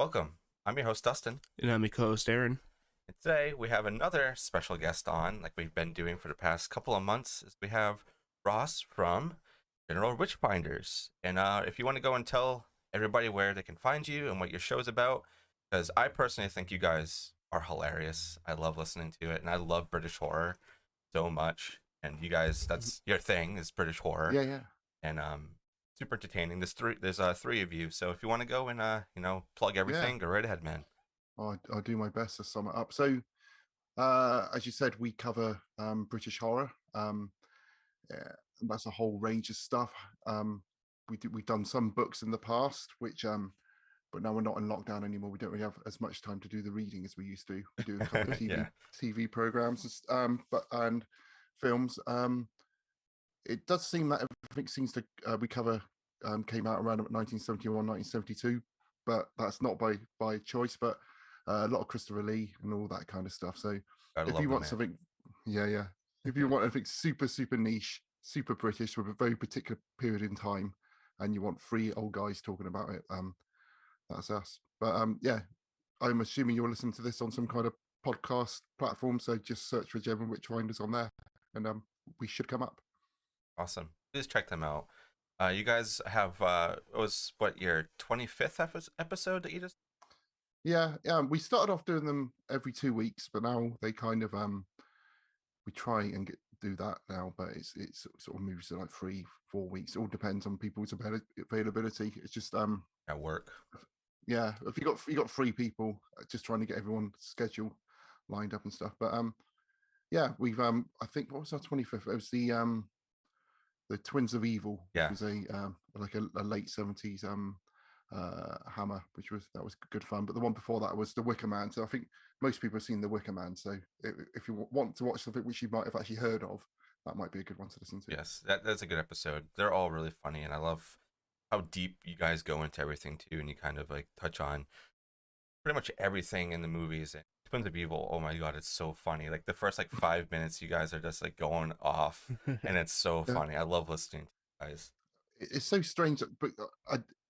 Welcome. I'm your host, Dustin. And I'm your co-host, Aaron. And today we have another special guest on, like we've been doing for the past couple of months. Is we have Ross from General Witchfinders. And if you want to go and tell everybody where they can find you and what your show's about, because I personally think you guys are hilarious. I love listening to it, and I love British horror so much. And you guys, that's your thing, is British horror. Yeah. And super entertaining. There's three of you, so if you want to go and plug everything, go right ahead, man. I'll do my best to sum it up. So, as you said, we cover British horror. That's a whole range of stuff. We've done some books in the past, which but now we're not in lockdown anymore. We don't really have as much time to do the reading as we used to. We do a couple of TV programs, and films. It does seem that everything seems to we cover came out around 1971, 1972, but that's not by choice. But a lot of Christopher Lee and all that kind of stuff. So if you want something, if you want anything super niche, super British with a very particular period in time, and you want three old guys talking about it, that's us. But I'm assuming you're listening to this on some kind of podcast platform. So just search for General Witchfinders on there, and we should come up. Awesome. Please check them out. You guys have it was what, your 25th episode that you just? Yeah. We started off doing them every 2 weeks, but now they kind of we try and do that now, but it sort of moves to like 3-4 weeks. It all depends on people's availability. It's just At work. Yeah, if you got 3 people, just trying to get everyone's schedule lined up and stuff. But we've I think, what was our 25th? It was the Twins of Evil, which was a late 70s Hammer, that was good fun. But the one before that was The Wicker Man. So I think most people have seen The Wicker Man. So if you want to watch something which you might have actually heard of, that might be a good one to listen to. Yes, that's a good episode. They're all really funny, and I love how deep you guys go into everything too, and you kind of like touch on pretty much everything in the movies. And Twins of Evil, oh my god, it's so funny. Like the first 5 minutes, you guys are just like going off, and it's so funny. I love listening to you guys. It's so strange, but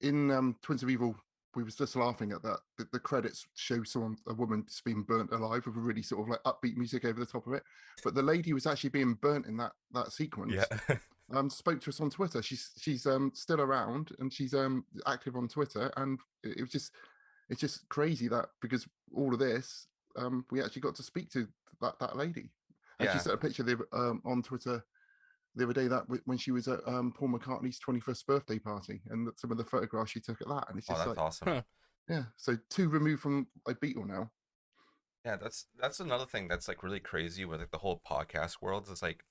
in Twins of Evil, we was just laughing at that. The credits show a woman just being burnt alive with a really sort of like upbeat music over the top of it. But the lady was actually being burnt in that sequence. Yeah. Spoke to us on Twitter. She's still around, and she's active on Twitter. And it's just crazy that because all of this, we actually got to speak to that lady. And she sent a picture on Twitter the other day that when she was at Paul McCartney's 21st birthday party, and some of the photographs she took at that, and it's just that's awesome. Yeah, so 2 removed from a Beatle now. Yeah, that's another thing that's like really crazy with like the whole podcast world. Is like,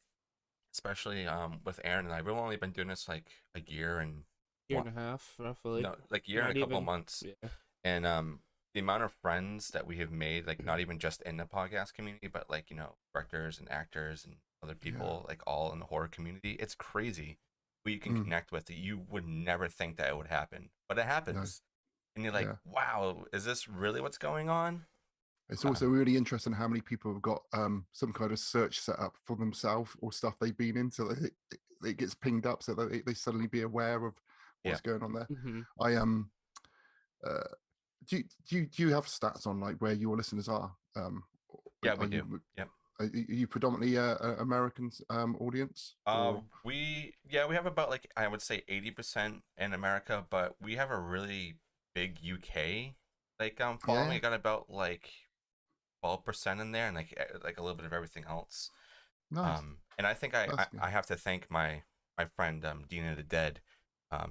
especially with Aaron and I, we've only been doing this like a year and a half, roughly. No, like a year and a couple of months. Yeah. And the amount of friends that we have made, like not even just in the podcast community, but like, directors and actors and other people, like all in the horror community, it's crazy who you can connect with that you would never think that it would happen, but it happens. And you're like, wow, is this really what's going on? It's also really interesting how many people have got some kind of search set up for themselves or stuff they've been in, so that it gets pinged up, so that they suddenly be aware of what's going on there. I do you have stats on like where your listeners are? Yeah, we do. Yep. Are you predominantly American audience? We have about like, I would say 80% in America, but we have a really big UK following. We got about like 12% in there, and like a little bit of everything else. Nice. And I think I have to thank my friend Dean of the Dead.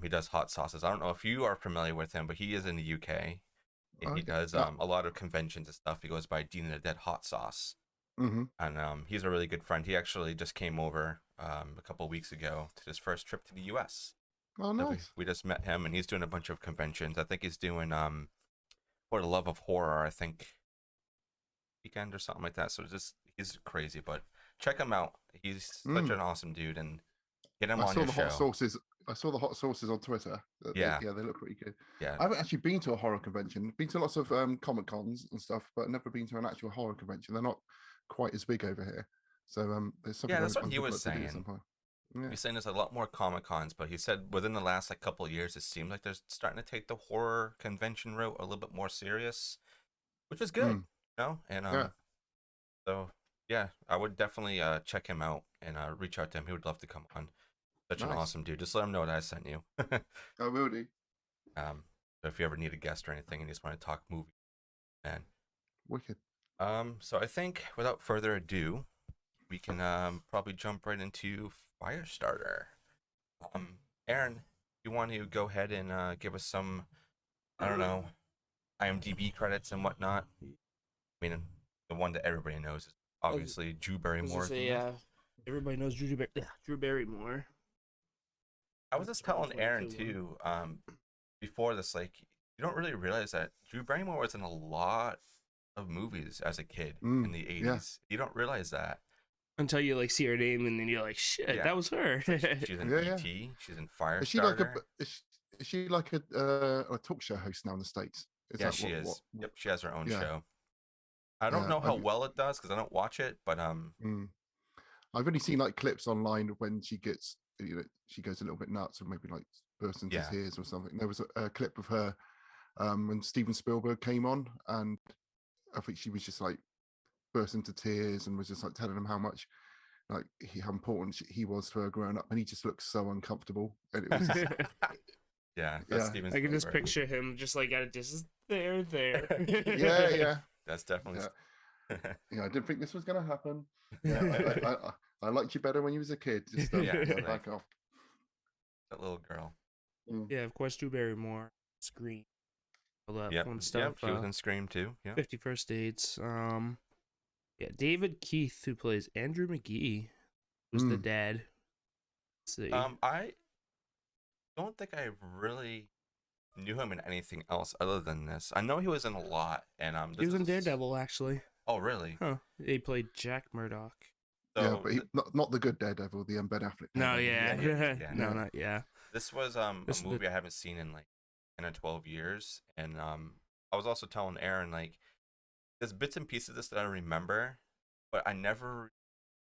He does hot sauces. I don't know if you are familiar with him, but he is in the UK. And he does a lot of conventions and stuff. He goes by Dean of the Dead Hot Sauce. And he's a really good friend. He actually just came over a couple of weeks ago to his first trip to the US. Oh, nice. So we just met him, and he's doing a bunch of conventions. I think he's doing For the Love of Horror, I think, weekend or something like that. So he's crazy, but check him out. He's such an awesome dude, and get him on your show. I saw the hot sauces on Twitter. Yeah, they look pretty good. Yeah, I haven't actually been to a horror convention. Been to lots of Comic Cons and stuff, but never been to an actual horror convention. They're not quite as big over here. So there's something. Yeah, that's what he was saying. Yeah. He's saying there's a lot more Comic Cons, but he said within the last like couple of years, it seems like they're starting to take the horror convention route a little bit more serious, which is good, Mm. you know. And Yeah. so yeah, I would definitely check him out and reach out to him. He would love to come on. Such an Nice. awesome dude. Just let him know that I sent you. I will do. So if you ever need a guest or anything and you just want to talk movies, man. Wicked. So I think without further ado, we can probably jump right into Firestarter. Aaron, you want to go ahead and give us some, I don't know, IMDb credits and whatnot? I mean, the one that everybody knows is obviously Drew Barrymore. Everybody knows Drew Barrymore. I was just telling Aaron too, before this, like, you don't really realize that Drew Barrymore was in a lot of movies as a kid in the 80s. Yeah. You don't realize that. Until you like see her name and then you're like, shit, that was her. She's in E.T. She's in Firestarter. Is she like a talk show host now in the States? She is. Yep, she has her own show. I don't know how well it does because I don't watch it, but I've only seen like clips online when she gets, she goes a little bit nuts or maybe like bursts into tears or something. There was a clip of her when Steven Spielberg came on, and I think she was just like burst into tears and was just like telling him how much how important he was to her growing up, and he just looked so uncomfortable. And it was just, that's Steven Spielberg. I can just picture him just like at a distance. There. yeah. That's definitely. I didn't think this was gonna happen. Yeah, I liked you better when you was a kid. Just back off. That little girl. Yeah, of course, Drew Barrymore, Scream, all that fun stuff. Yep, she was in Scream too. Yeah. 50 First Dates. David Keith, who plays Andrew McGee, who's the dad. Let's see. I don't think I really knew him in anything else other than this. I know he was in a lot, and he was in Daredevil, actually. Oh, really? Huh? He played Jack Murdock. So, yeah, but not the good Daredevil, the Ben Affleck. No, not This was a movie I haven't seen in like 10 or 12 years, and I was also telling Aaron like there's bits and pieces of this that I remember, but I never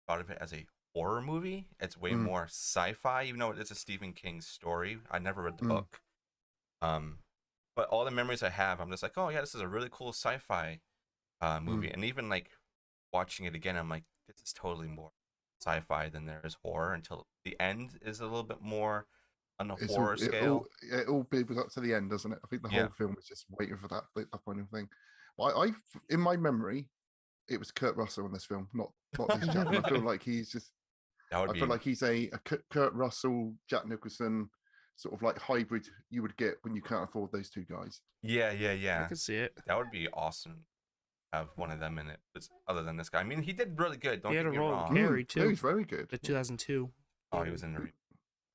thought of it as a horror movie. It's way more sci-fi, even though it is a Stephen King story. I never read the book. But all the memories I have, I'm just like, oh yeah, this is a really cool sci-fi movie. And even like watching it again, I'm like, this is totally more sci-fi than there is horror until the end is a little bit more on the horror scale. It all builds up to the end, doesn't it? I think the whole film was just waiting for that final thing. I in my memory, it was Kurt Russell in this film, not this chap. I feel like he's just. I feel like he's a Kurt Russell, Jack Nicholson sort of like hybrid you would get when you can't afford those two guys. Yeah. I can see it. That would be awesome. Have one of them in it, other than this guy. I mean, he did really good. Don't he had get me a role wrong. Gary too. Yeah, he's very good. The 2002. Oh, he was in the.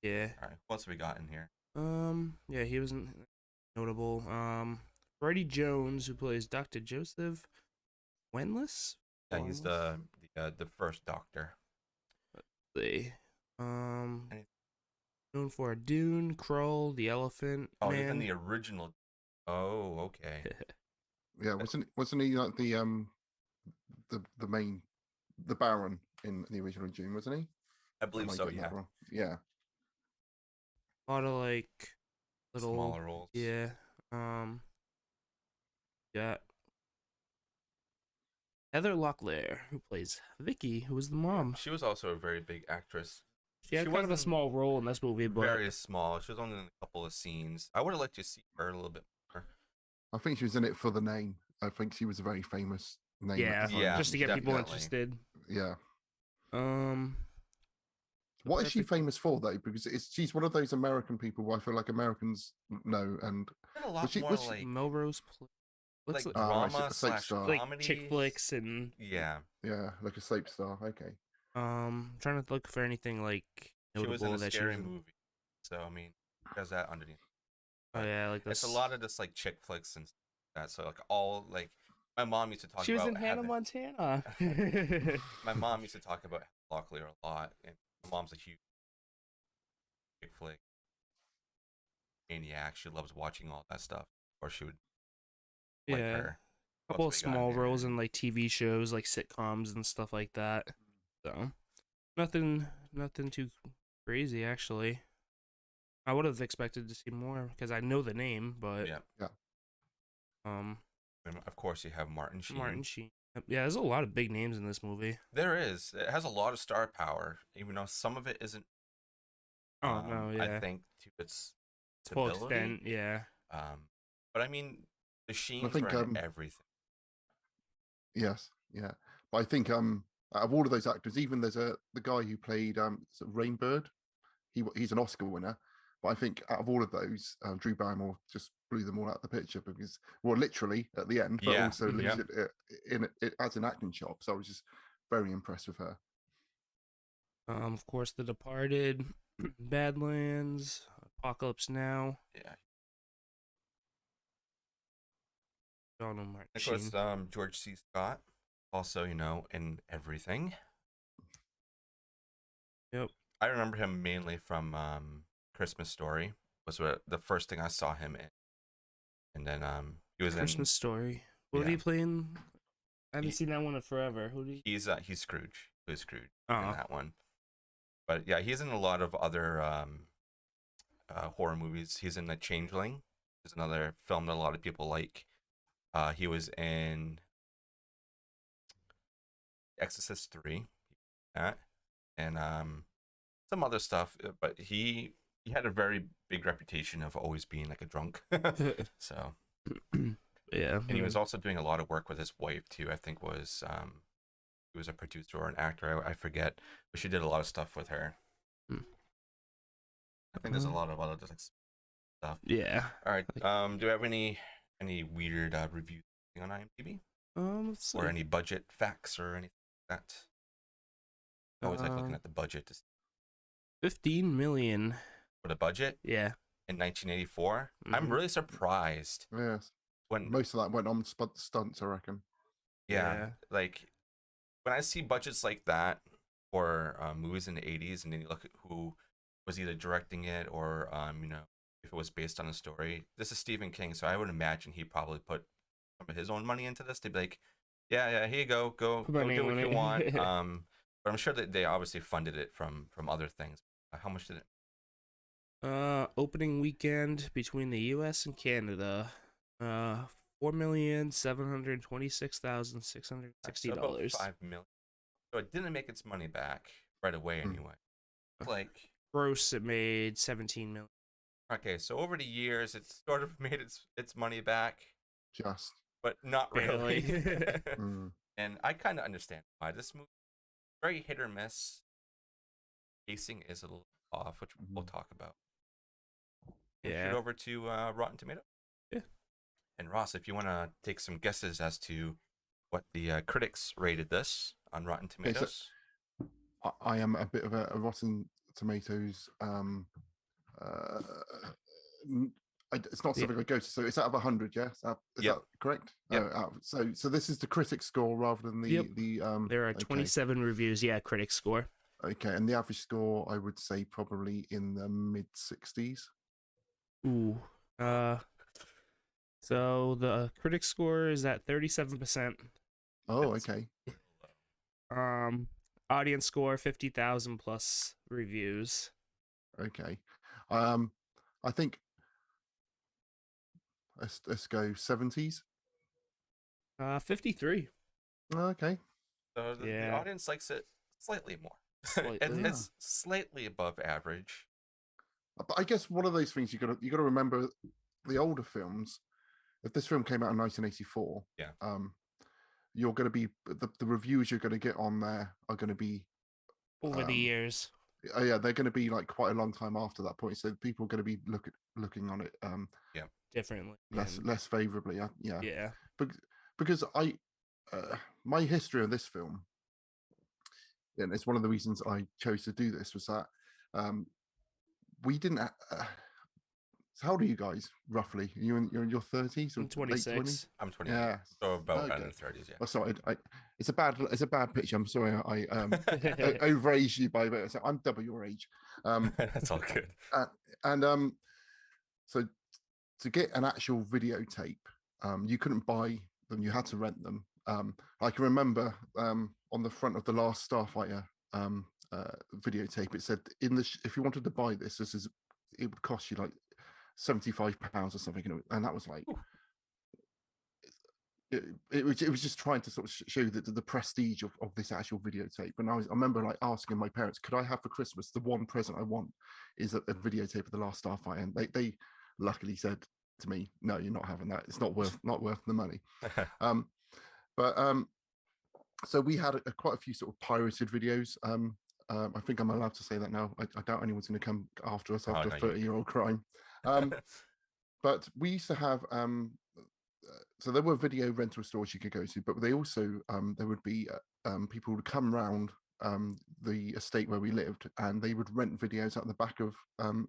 Yeah. All right. What else we got in here? Yeah, he was notable. Freddie Jones, who plays Dr. Joseph Wenless. Yeah, he's the first Doctor. Let's see. Known for Dune, Krull, the Elephant. Oh, Man. he's in the original. Oh, okay. Yeah, wasn't he like the main Baron in the original Dune, wasn't he? I believe so. Yeah. Yeah. A lot of like little smaller roles. Yeah. Got Heather Locklear, who plays Vicky, who was the mom. She was also a very big actress. She had kind of a small role in this movie, but very small. She was only in a couple of scenes. I would have liked to see her a little bit more. I think she was in it for the name. I think she was a very famous name. Yeah, just to get people interested. Yeah. What is she famous for though? Because she's one of those American people who I feel like Americans know, and a lot more like Melrose like drama / like chick flicks and yeah, like a soap star. Okay. Trying to look for anything like notable. She was in a scary movie, so I mean, there's that underneath. Oh yeah, like it's a lot of just like chick flicks and that. So like all like my mom used to talk about. She was in Hannah Montana. My mom used to talk about Locklear a lot, and my mom's a huge chick flick maniac. She loves watching all that stuff, or she would. Like her. A couple of small roles in like TV shows, like sitcoms and stuff like that. So nothing too crazy, actually. I would have expected to see more because I know the name, but Yeah. um, And of course, you have Martin Sheen. Martin Sheen. Yeah, there's a lot of big names in this movie. There is. It has a lot of star power, even though some of it isn't. Oh no, I yeah, think to its full ability. extent, yeah. But I mean, the I Sheens think were in everything. yes, yeah. But I think out of all of those actors, even there's the guy who played Rainbird. He's an Oscar winner. But I think out of all of those, Drew Barrymore just blew them all out of the picture because, well, literally at the end, but Yeah, also yeah. as an acting job. So I was just very impressed with her. Of course, The Departed, Badlands, Apocalypse Now. Yeah. Oh no, Martin Of course, Sheen. George C. Scott, also, in everything. Yep. I remember him mainly from Christmas Story. Was the first thing I saw him in, and then he was Christmas Story. What did he play in? I haven't seen that one in forever. Who did he? He's Scrooge. Who's Scrooge Oh. in that one? But yeah, he's in a lot of other horror movies. He's in The Changeling. There's another film that a lot of people like. He was in Exorcist 3, and some other stuff. But he had a very big reputation of always being like a drunk. So yeah, and he was also doing a lot of work with his wife too. I think he was a producer or an actor. I forget, but she did a lot of stuff with her. I think there's a lot of other stuff. Yeah. All right. Do you have any weird reviews on IMDb? Let's see. Or any budget facts or anything like that? I always like looking at the budget. 15 million. For the budget? Yeah. In 1984? I'm really surprised. Yes. When most of that went on stunts, I reckon. Yeah. Like, when I see budgets like that for movies in the 80s, and then you look at who was either directing it or, if it was based on a story. This is Stephen King, so I would imagine he probably put some of his own money into this. They'd be like, yeah, here you go do what you want. But I'm sure that they obviously funded it from other things. How much did it? Opening weekend between the U.S. and Canada, $4,726,660. $5 million. So it didn't make its money back right away anyway. Like gross, it made 17 million. Okay, so over the years, it sort of made its money back. Just. But not really. And I kind of understand why. This movie very hit or miss. Pacing is a little off, which we'll talk about. Yeah. Shoot over to Rotten Tomatoes. Yeah. And Ross, if you want to take some guesses as to what the critics rated this on Rotten Tomatoes. Okay, so I am a bit of a Rotten Tomatoes. It's not something I go to. So it's out of 100, yeah? Is that correct? Yep. So this is the critic score rather than the there are 27 reviews, critic score. Okay, and the average score I would say probably in the mid 60s. Ooh. So the critic score is at 37%. Oh, okay. Audience score 50,000 plus reviews. Okay. I think let's go 70s. 53. Okay. So the audience likes it slightly more. Slightly. It's slightly above average. But I guess one of those things you got to remember, the older films. If this film came out in 1984, you're going to be the reviews you're going to get on there are going to be over the years. Yeah, they're going to be like quite a long time after that point. So people are going to be looking on it differently, less favorably. Yeah. Because my history of this film, and it's one of the reasons I chose to do this, was that we didn't. So how old are you guys roughly? You're in your 30s or 26? I'm 28. Yeah, so about in the 30s. Yeah. Oh, sorry, it's a bad picture. I'm sorry, I overaged you by a bit. So I'm double your age. That's all good. So to get an actual videotape, you couldn't buy them. You had to rent them. I can remember on the front of the last Starfighter videotape, it said if you wanted to buy this it would cost you like £75 or something, and that was like. Ooh. It was just trying to sort of show the prestige of this actual videotape. And I remember like asking my parents, could I have for Christmas, the one present I want is a videotape of The Last Starfighter, and they luckily said to me, no, you're not having that, it's not worth the money. So we had quite a few sort of pirated videos. I think I'm allowed to say that now. I doubt anyone's going to come after us after a 30-year-old crime. But we used to have so there were video rental stores you could go to, but they also there would be people would come round the estate where we lived, and they would rent videos out the back of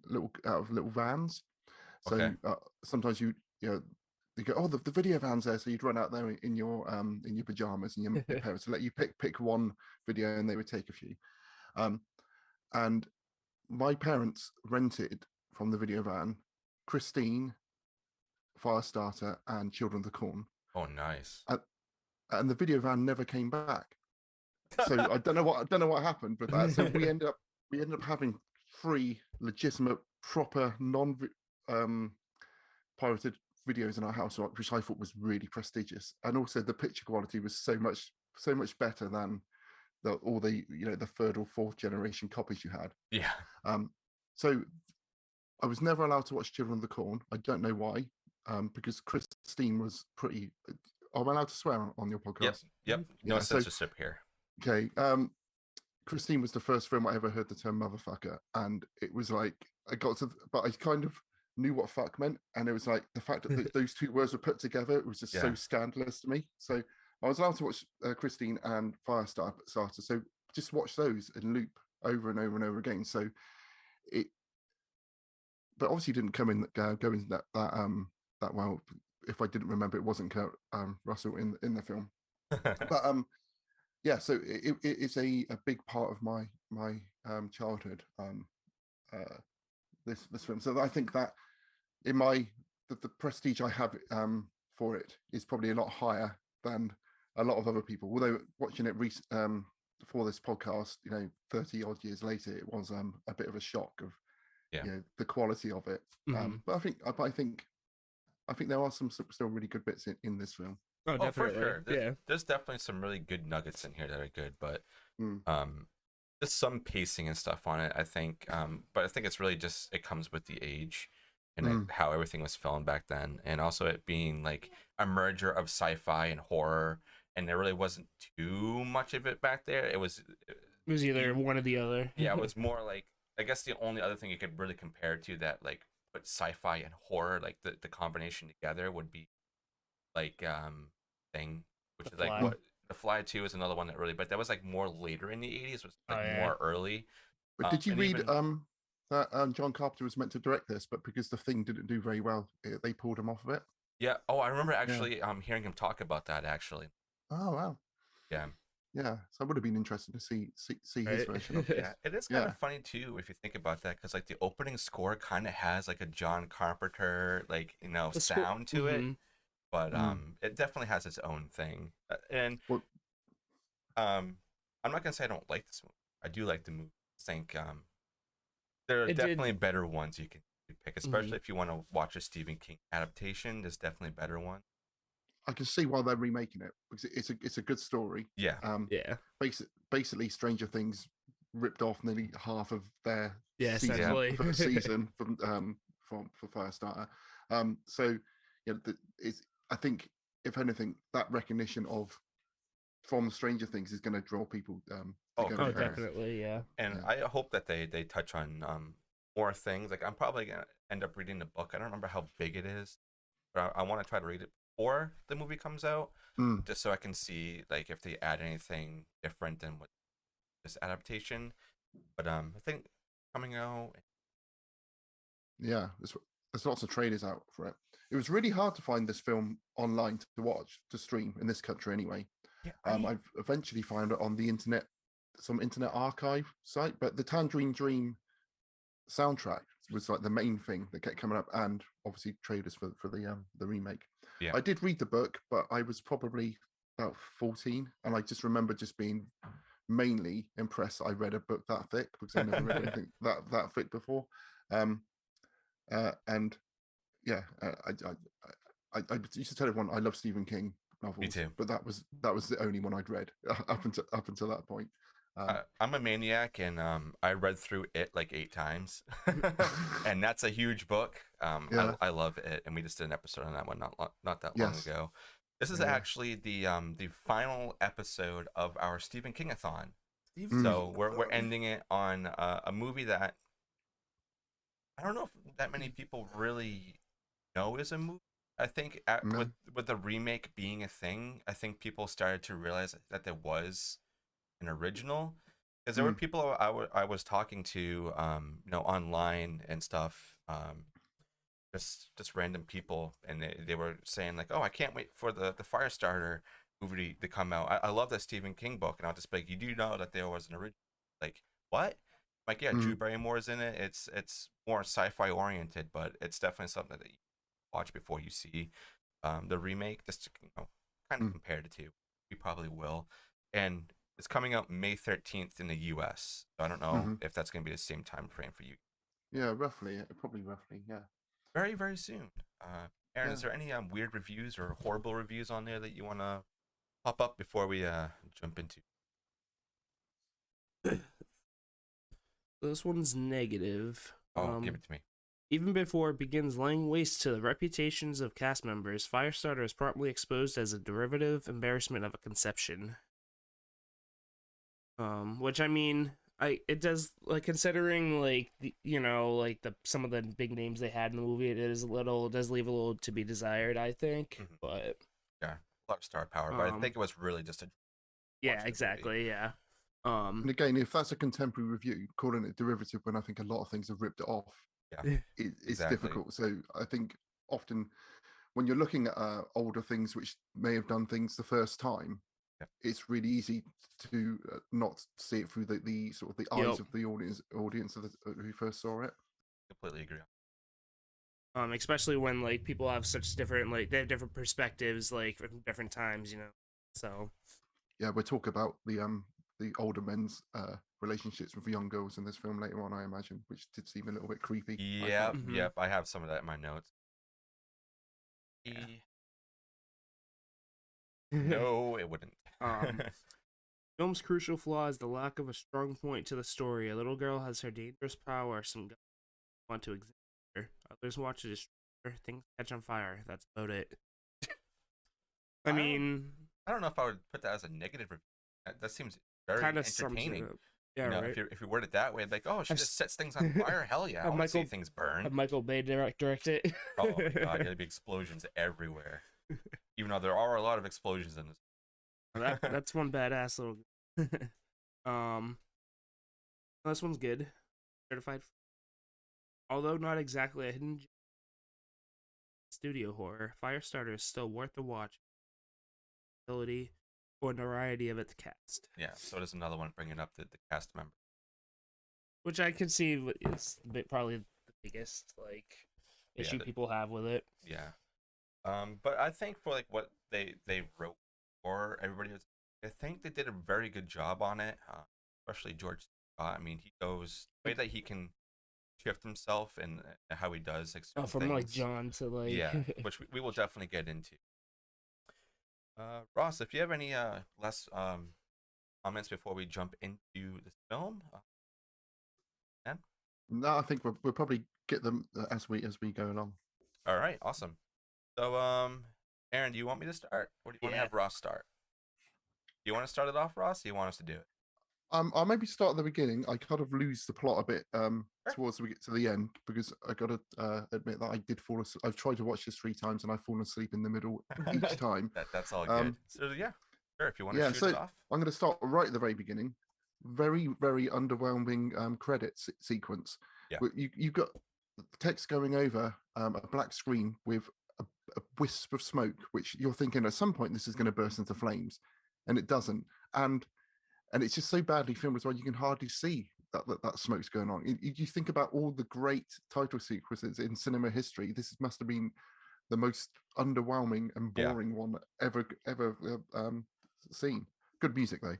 little vans. So sometimes you go, oh, the video van's there, so you'd run out there in your pajamas, and your parents would let you pick one video, and they would take a few. And my parents rented from the video van Christine, Firestarter, and Children of the Corn. Oh, nice. And the video van never came back. So I don't know what happened with that. So we ended up having 3 legitimate, proper, pirated videos in our house, which I thought was really prestigious. And also the picture quality was so much better than all the 3rd or 4th generation copies you had. Yeah. So I was never allowed to watch Children of the Corn. I don't know why. Because Christine was pretty. Am I allowed to swear on your podcast? Yep. No censorship here. Okay. Christine was the first film I ever heard the term motherfucker, and it was like but I kind of knew what fuck meant, and it was like the fact that those 2 words were put together, it was just so scandalous to me. So I was allowed to watch Christine and Firestarter, so just watch those in loop over and over and over again. So it, but obviously didn't go in that well. If I didn't remember, it wasn't Kurt Russell in the film. But so it's a big part of my childhood, this film. So I think that in the prestige I have for it is probably a lot higher than a lot of other people. Although watching it for this podcast, 30 odd years later, it was a bit of a shock of the quality of it. But I think there are some still really good bits in this film. Oh, definitely. For sure. There's definitely some really good nuggets in here that are good, but there's some pacing and stuff on it, I think. But I think it's really just, it comes with the age and how everything was filmed back then, and also it being like a merger of sci-fi and horror, and there really wasn't too much of it back there. It was either one or the other. Yeah, it was more like, I guess the only other thing you could really compare to that, like, but sci-fi and horror, like the combination together would be like Thing, which is like what The Fly 2 is another one that really, but that was like more later in the 80s, was like more early. But did you read that John Carpenter was meant to direct this, but because The Thing didn't do very well, they pulled him off of it? Yeah. Oh, I remember actually hearing him talk about that actually. Oh wow. Yeah. Yeah, so I would have been interested to see his version of it. Yeah, it is kind of funny too if you think about that, because like the opening score kind of has like a John Carpenter sound to it, but it definitely has its own thing. And I'm not gonna say I don't like this movie. I do like the movie. I think there are definitely better ones you can pick, especially if you want to watch a Stephen King adaptation. There's definitely better one. I can see why they're remaking it, because it's a good story. Yeah. Basically, Stranger Things ripped off nearly half of their first season for Firestarter. So I think if anything, that recognition from Stranger Things is going to draw people. Definitely, yeah. And I hope that they touch on more things. Like I'm probably gonna end up reading the book. I don't remember how big it is, but I want to try to read it before the movie comes out, just so I can see like if they add anything different than what this adaptation. But I think coming out. Yeah, there's lots of trailers out for it. It was really hard to find this film online to stream in this country anyway. Yeah, I've eventually found it on the internet, some internet archive site, but the Tangerine Dream soundtrack was like the main thing that kept coming up, and obviously trailers for the remake. Yeah, I did read the book, but I was probably about 14, and I just remember just being mainly impressed I read a book that thick, because I never read anything that thick before. And yeah, I used to tell everyone I love Stephen King novels. Me too. But that was the only one I'd read up until that point. I'm a maniac, and I read through it like 8 times, and that's a huge book. Yeah. I love it, and we just did an episode on that one not that long ago. This is actually the final episode of our Stephen King-a-thon. So we're ending it on a movie that I don't know if that many people really know is a movie. I think with the remake being a thing, I think people started to realize that there was an original, because there were people I was talking to online and stuff, just random people, and they were saying like, oh, I can't wait for the Firestarter movie to come out. I love that Stephen King book. And I'll just be like, you do know that there was an original? Like, what? Like, yeah, Drew Barrymore's in it. It's more sci-fi oriented, but it's definitely something that you watch before you see the remake, just to kind of compare the two. You probably will. And it's coming out May 13th in the US. So I don't know if that's going to be the same time frame for you. Yeah, roughly. Probably roughly, yeah. Very, very soon. Aaron, is there any weird reviews or horrible reviews on there that you want to pop up before we jump into? This one's negative. Oh, give it to me. Even before it begins laying waste to the reputations of cast members, Firestarter is promptly exposed as a derivative embarrassment of a conception. Which, I mean, it does, like, considering like some of the big names they had in the movie, it does leave a little to be desired, I think. But yeah, a lot of star power, but I think it was really just a exactly, yeah. And again, if that's a contemporary review, calling it derivative when I think a lot of things have ripped it off, it's difficult. So I think often when you're looking at older things which may have done things the first time, it's really easy to not see it through the sort of the eyes of the audience who first saw it. Completely agree. Especially when like people have such different, like, they have different perspectives, like from different times, So yeah, we'll talk about the older men's relationships with young girls in this film later on, I imagine, which did seem a little bit creepy. Yep, I have some of that in my notes. No, it wouldn't. Film's crucial flaw is the lack of a strong point to the story. A little girl has her dangerous power. Some guys want to examine her. Others want to destroy her. Things catch on fire. That's about it. I don't know if I would put that as a negative review. That seems very entertaining. Yeah, right. If you word it that way, like, oh, she just sets things on fire. Hell yeah, I want to see things burn. Have Michael Bay direct it. Oh my god, there'd be explosions everywhere. Even though there are a lot of explosions in this. That's one badass little. This one's good. Certified. Although not exactly a hidden studio horror, Firestarter is still worth a watch. Ability or variety of its cast. Yeah, so there's another one bringing up the cast member, which I can see is probably the biggest issue people have with it. Yeah, but I think for like what they wrote for everybody, I think they did a very good job on it, especially George. I mean, he goes the way that he can shift himself and how he does from things. Like John to like which we will definitely get into. Ross, if you have any last comments before we jump into the film, no, I think we'll probably get them as we go along. All right, awesome. So, Aaron, do you want me to start, or do you want to have Ross start? Do you want to start it off, Ross? Or do you want us to do it? I'll maybe start at the beginning. I kind of lose the plot a bit towards we get to the end, because I got to admit that I did fall asleep. I've tried to watch this 3 times and I've fallen asleep in the middle each time. That's all good. So yeah, sure. If you want to shoot it off, I'm going to start right at the very beginning. Very, very underwhelming credits sequence. Yeah, you've got text going over a black screen with a wisp of smoke, which you're thinking at some point this is going to burst into flames, and it doesn't. And it's just so badly filmed as well, you can hardly see that smoke's going on. You think about all the great title sequences in cinema history, this must have been the most underwhelming and boring one ever seen. Good music, though.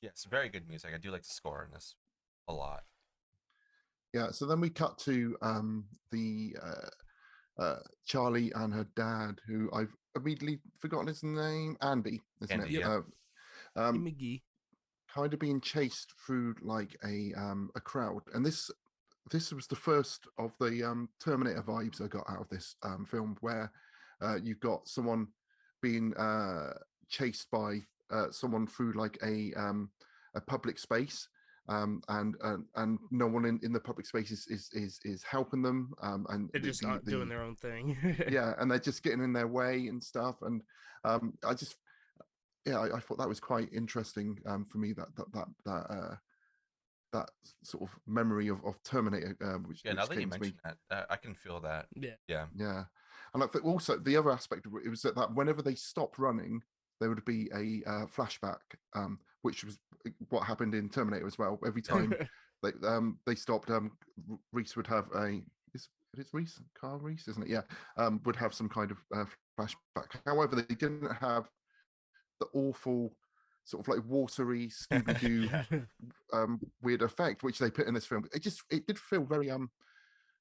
Yes, very good music. I do like the score in this a lot. Yeah. So then we cut to the Charlie and her dad, who I've immediately forgotten his name, Andy, isn't Andy, it? yeah. McGee. Kind of being chased through like a crowd, and this was the first of the Terminator vibes I got out of this film, where you've got someone being chased by someone through like a public space, and no one in the public space is helping them, and They're just doing their own thing. yeah, and they're just getting in their way and stuff, and I just I thought that was quite interesting for me, that sort of memory of Terminator, which Now that you came to me. mention that, I can feel that. Yeah. Yeah, and I think also the other aspect of it was that whenever they stopped running, there would be a flashback, which was what happened in Terminator as well. Every time they stopped, Reese would have it's Reese, Carl Reese, isn't it? Yeah, would have some kind of flashback. However, they didn't have the awful sort of like watery Scooby-Doo weird effect which they put in this film. It did feel very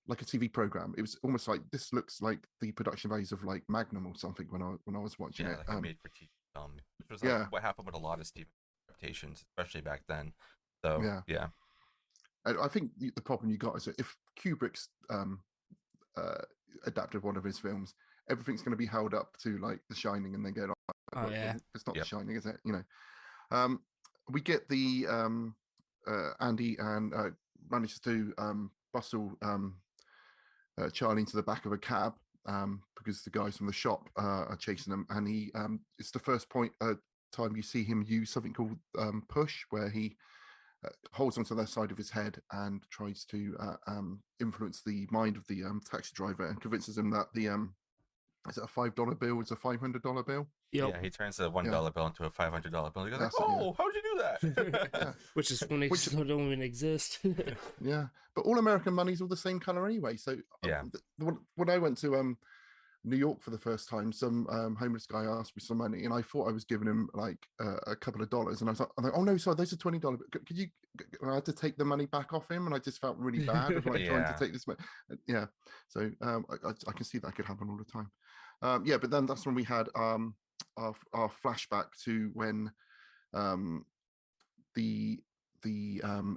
like a TV program. It was almost like, this looks like the production values of like Magnum or something when I was watching it. Like a made for TV film, which was like what happened with a lot of Stephen adaptations, especially back then. So yeah. I think the problem you got is that if Kubrick's adapted one of his films, everything's going to be held up to like The Shining, and then go, it's not The Shining, is it? We get the Andy and manages to bustle Charlie into the back of a cab, because the guys from the shop are chasing him, and he it's the first time you see him use something called push, where he holds onto the side of his head and tries to influence the mind of the taxi driver, and convinces him that the is it a $5 bill? It's a $500 bill. Yep. Yeah, he turns the $1 bill into a $500 bill. He goes like, how'd you do that? Which is funny, which don't even exist. Yeah, but all American money's all the same color anyway. So when I went to New York for the first time, some homeless guy asked me some money, and I thought I was giving him like a couple of dollars, and I was like, oh no, sorry, those are $20. Could you? I had to take the money back off him, and I just felt really bad of like trying to take this money. Yeah, so I can see that could happen all the time. But then that's when we had our flashback to when the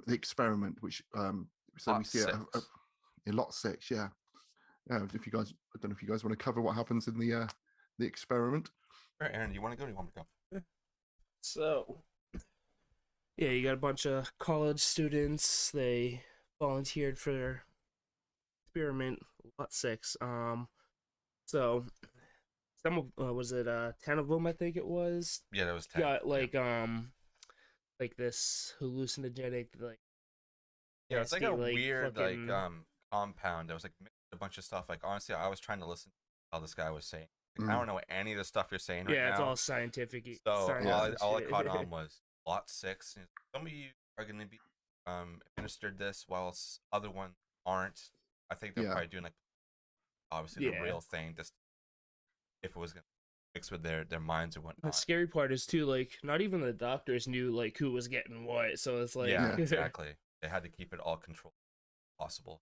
experiment, which so we see in lot 6, if you guys, I don't know if you guys want to cover what happens in the experiment. All right, Aaron, do you want to go? Or do you want me to go? So, yeah, you got a bunch of college students. They volunteered for their experiment, lot 6. So some of was it 10 of them? I think it was. Yeah, that was 10. Got like this hallucinogenic it's like a weird fucking... compound that was like mixed with a bunch of stuff. Like honestly, I was trying to listen to how this guy was saying. Like, I don't know any of the stuff you're saying right now. Yeah, it's all scientific. So all I caught on was lot 6. Some of you are going to be administered this, whilst other ones aren't. I think they're probably doing like obviously the real thing, just if it was going to mix with their minds or whatnot. The scary part is too, like, not even the doctors knew like who was getting what, so it's like exactly. They had to keep it all controlled possible.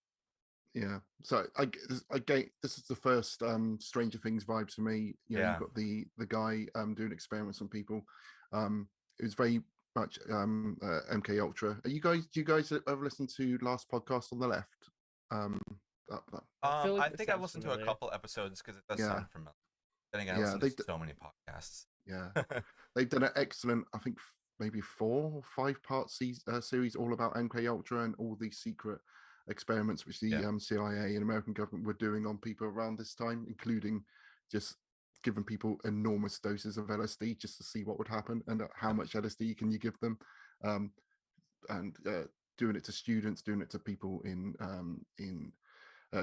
Yeah, so this is the first Stranger Things vibes for me. You've got the guy doing experiments on people. It was very much MK Ultra. Do you guys ever listen to last podcast on the left? I think I've listened to a couple episodes because it does sound familiar. Then again, I listen to so many podcasts. Yeah, they've done an excellent, I think maybe 4 or 5 part series all about MK Ultra and all these secret experiments which the CIA and American government were doing on people around this time, including just giving people enormous doses of LSD just to see what would happen, and how much LSD can you give them, and doing it to students, doing it to people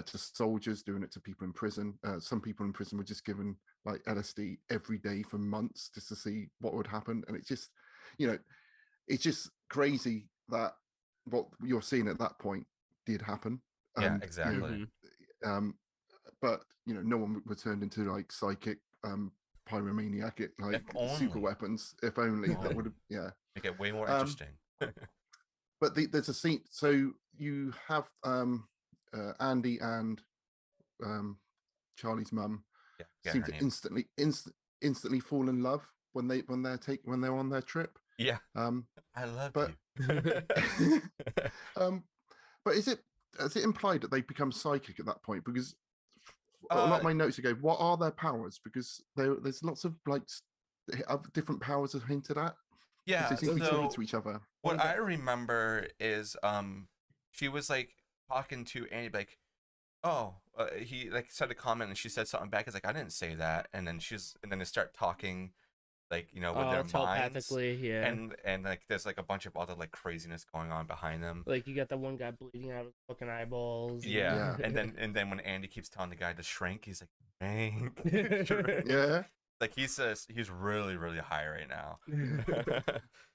to soldiers, doing it to people in prison. Some people in prison were just given like LSD every day for months just to see what would happen, and it's just, it's just crazy that what you're seeing at that point did happen. Exactly. But no one was turned into like psychic pyromaniac, If super only. weapons. If only If that would only. have, Make it way more interesting. But there's a scene. So you have Andy and Charlie's mum Yeah, seem her to name. instantly fall in love when they're on their trip. Yeah. Um, I love but you. but is it implied that they become psychic at that point? Because a lot of my notes go, what are their powers? Because there's lots of different powers are hinted at. Yeah, They seem to be talking so to each other. what I remember is she was like talking to Andy like, oh, he like said a comment and she said something back. It's like, I didn't say that. And then they start talking like, with their minds. Telepathically, yeah. And like there's like a bunch of other like craziness going on behind them. Like you got that one guy bleeding out of fucking eyeballs. Yeah. And then when Andy keeps telling the guy to shrink, he's like, shrink. Yeah. Like he's really, really high right now.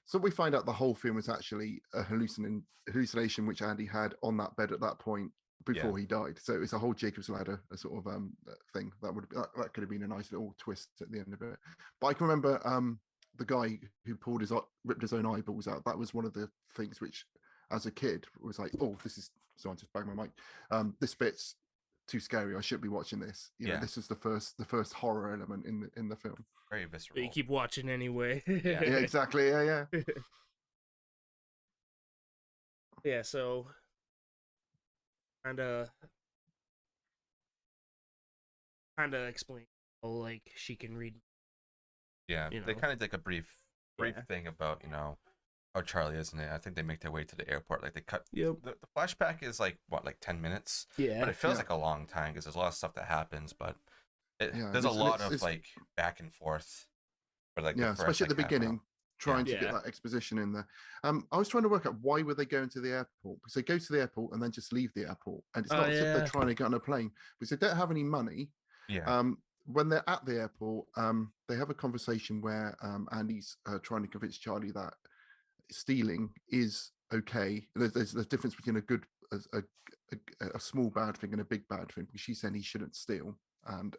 So we find out the whole film was actually a hallucination which Andy had on that bed at that point before he died. So it's a whole Jacob's Ladder, a sort of thing that could have been a nice little twist at the end of it. But I can remember the guy who ripped his own eyeballs out. That was one of the things which, as a kid, was like, oh, this is. So I just banged my mic. This bit's too scary. I shouldn't be watching this. You know, this is the first horror element in the film. Very visceral. But you keep watching anyway. Yeah, exactly. Yeah. Yeah, so kind of explain how like she can read. Yeah, they kind of like a brief thing about how Charlie is, and I think they make their way to the airport. Like they cut. Yep. The flashback is like what, like 10 minutes. Yeah. But it feels like a long time because there's a lot of stuff that happens. But there's a lot of like back and forth. For like especially at the beginning, trying to get that exposition in there. I was trying to work out why were they going to the airport, because they go to the airport and then just leave the airport, and it's not as if they're trying to get on a plane because they don't have any money. Yeah. When they're at the airport, they have a conversation where Andy's trying to convince Charlie that stealing is okay. There's a difference between a small bad thing and a big bad thing, because she's saying he shouldn't steal, and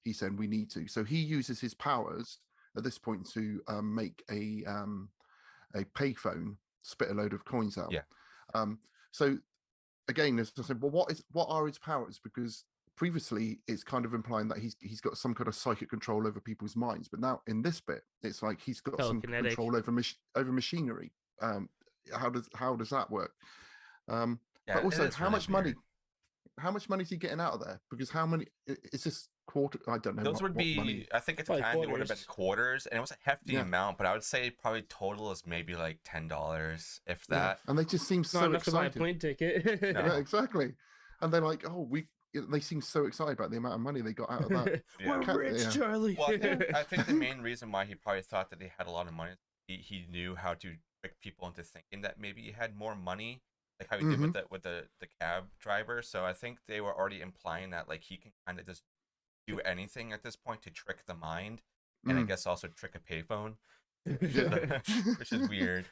he's saying we need to. So he uses his powers at this point to make a payphone spit a load of coins out. Yeah. So again, as I said, well, what are his powers? Because previously it's kind of implying that he's got some kind of psychic control over people's minds, but now in this bit it's like he's got some control over machinery. How does that work? But also, how much money is he getting out of there? Because how many is this quarter? I don't know. Those would be money. I think at the time they would have been quarters, and it was a hefty amount, but I would say probably total is maybe like $10, if that. And they just seem so excited. To buy a plane ticket. No. Yeah, exactly. And they're like, oh, they seem so excited about the amount of money they got out of that. We're rich, Charlie. Well, I think the main reason why he probably thought that he had a lot of money, he knew how to trick people into thinking that maybe he had more money, like how he did with the cab driver. So I think they were already implying that like he can kind of just do anything at this point to trick the mind, and I guess also trick a payphone, which is weird.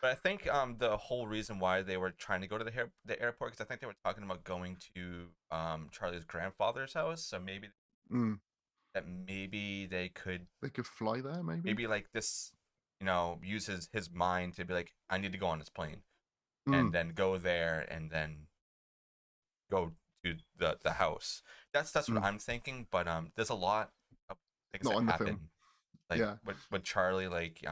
But I think the whole reason why they were trying to go to the airport, because I think they were talking about going to Charlie's grandfather's house. So maybe they could fly there. Maybe like this, use his mind to be like, I need to go on this plane, and then go there, and then go to the house. That's what I'm thinking. But there's a lot of things that happen. Like with Charlie, like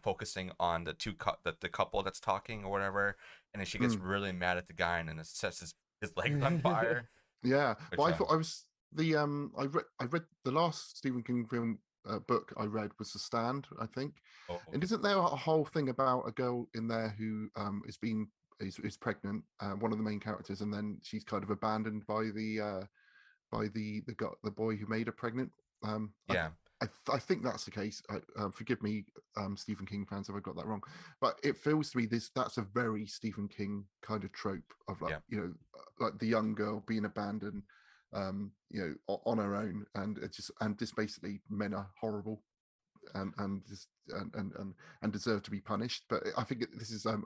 focusing on the couple that's talking or whatever, and then she gets really mad at the guy, and then it sets his legs on fire. Yeah, but I thought I was I read the last Stephen King film book I read was The Stand, I think. And isn't there a whole thing about a girl in there who is pregnant, one of the main characters, and then she's kind of abandoned by the boy who made her pregnant? I think that's the case. Forgive me, Stephen King fans, if I got that wrong. But it feels to me that's a very Stephen King kind of trope of like like the young girl being abandoned, on her own, and just basically men are horrible, and deserve to be punished. But I think this is an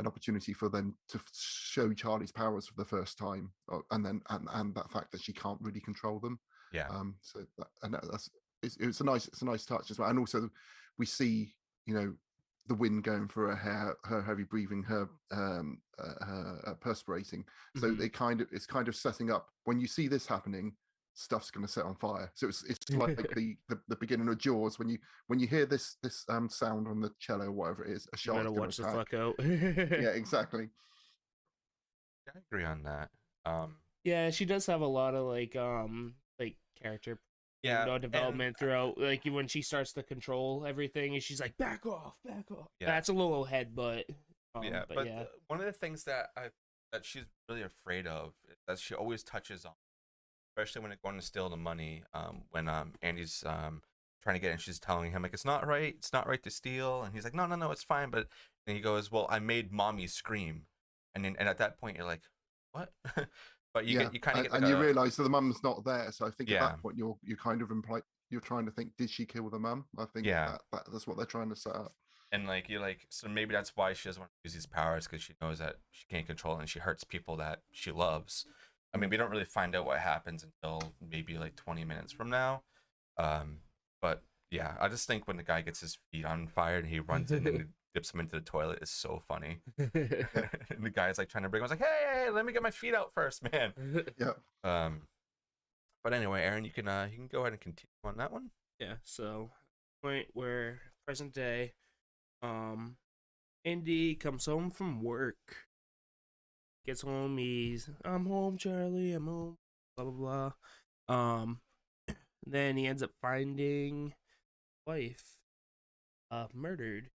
opportunity for them to show Charlie's powers for the first time, and that fact that she can't really control them. Yeah. So that's it's a nice touch as well. And also we see, you know, the wind going through her hair, her heavy breathing, her perspirating. So it's kind of setting up, when you see this happening, stuff's going to set on fire. So it's like the beginning of Jaws, when you hear this sound on the cello, whatever it is, a shark's going to attack. Watch the fuck out. Yeah, exactly. I agree on that. Yeah, she does have a lot of like character development throughout, like when she starts to control everything and she's like, back off. Yeah, that's a little headbutt. But one of the things that she's really afraid of is that she always touches on, especially when it's going to steal the money. When Andy's trying to get it, and she's telling him like, it's not right to steal, and he's like, no, it's fine. But and he goes, well, I made mommy scream, and at that point you're like, what? But you kind of get, and you realize that the mum's not there. So I think at that point you kind of imply, you're trying to think, did she kill the mum? I think that's what they're trying to set up. And like you're like, so maybe that's why she doesn't want to use these powers, because she knows that she can't control it and she hurts people that she loves. I mean, we don't really find out what happens until maybe like 20 minutes from now. But yeah, I just think when the guy gets his feet on fire and he runs in and dips him into the toilet is so funny. And the guy's like trying to bring him. I was like, hey, let me get my feet out first, man. Yeah. But anyway, Aaron, you can go ahead and continue on that one. Yeah. So, point where present day, Andy comes home from work. Gets home. I'm home, Charlie. I'm home. Blah blah blah. Then he ends up finding wife, murdered.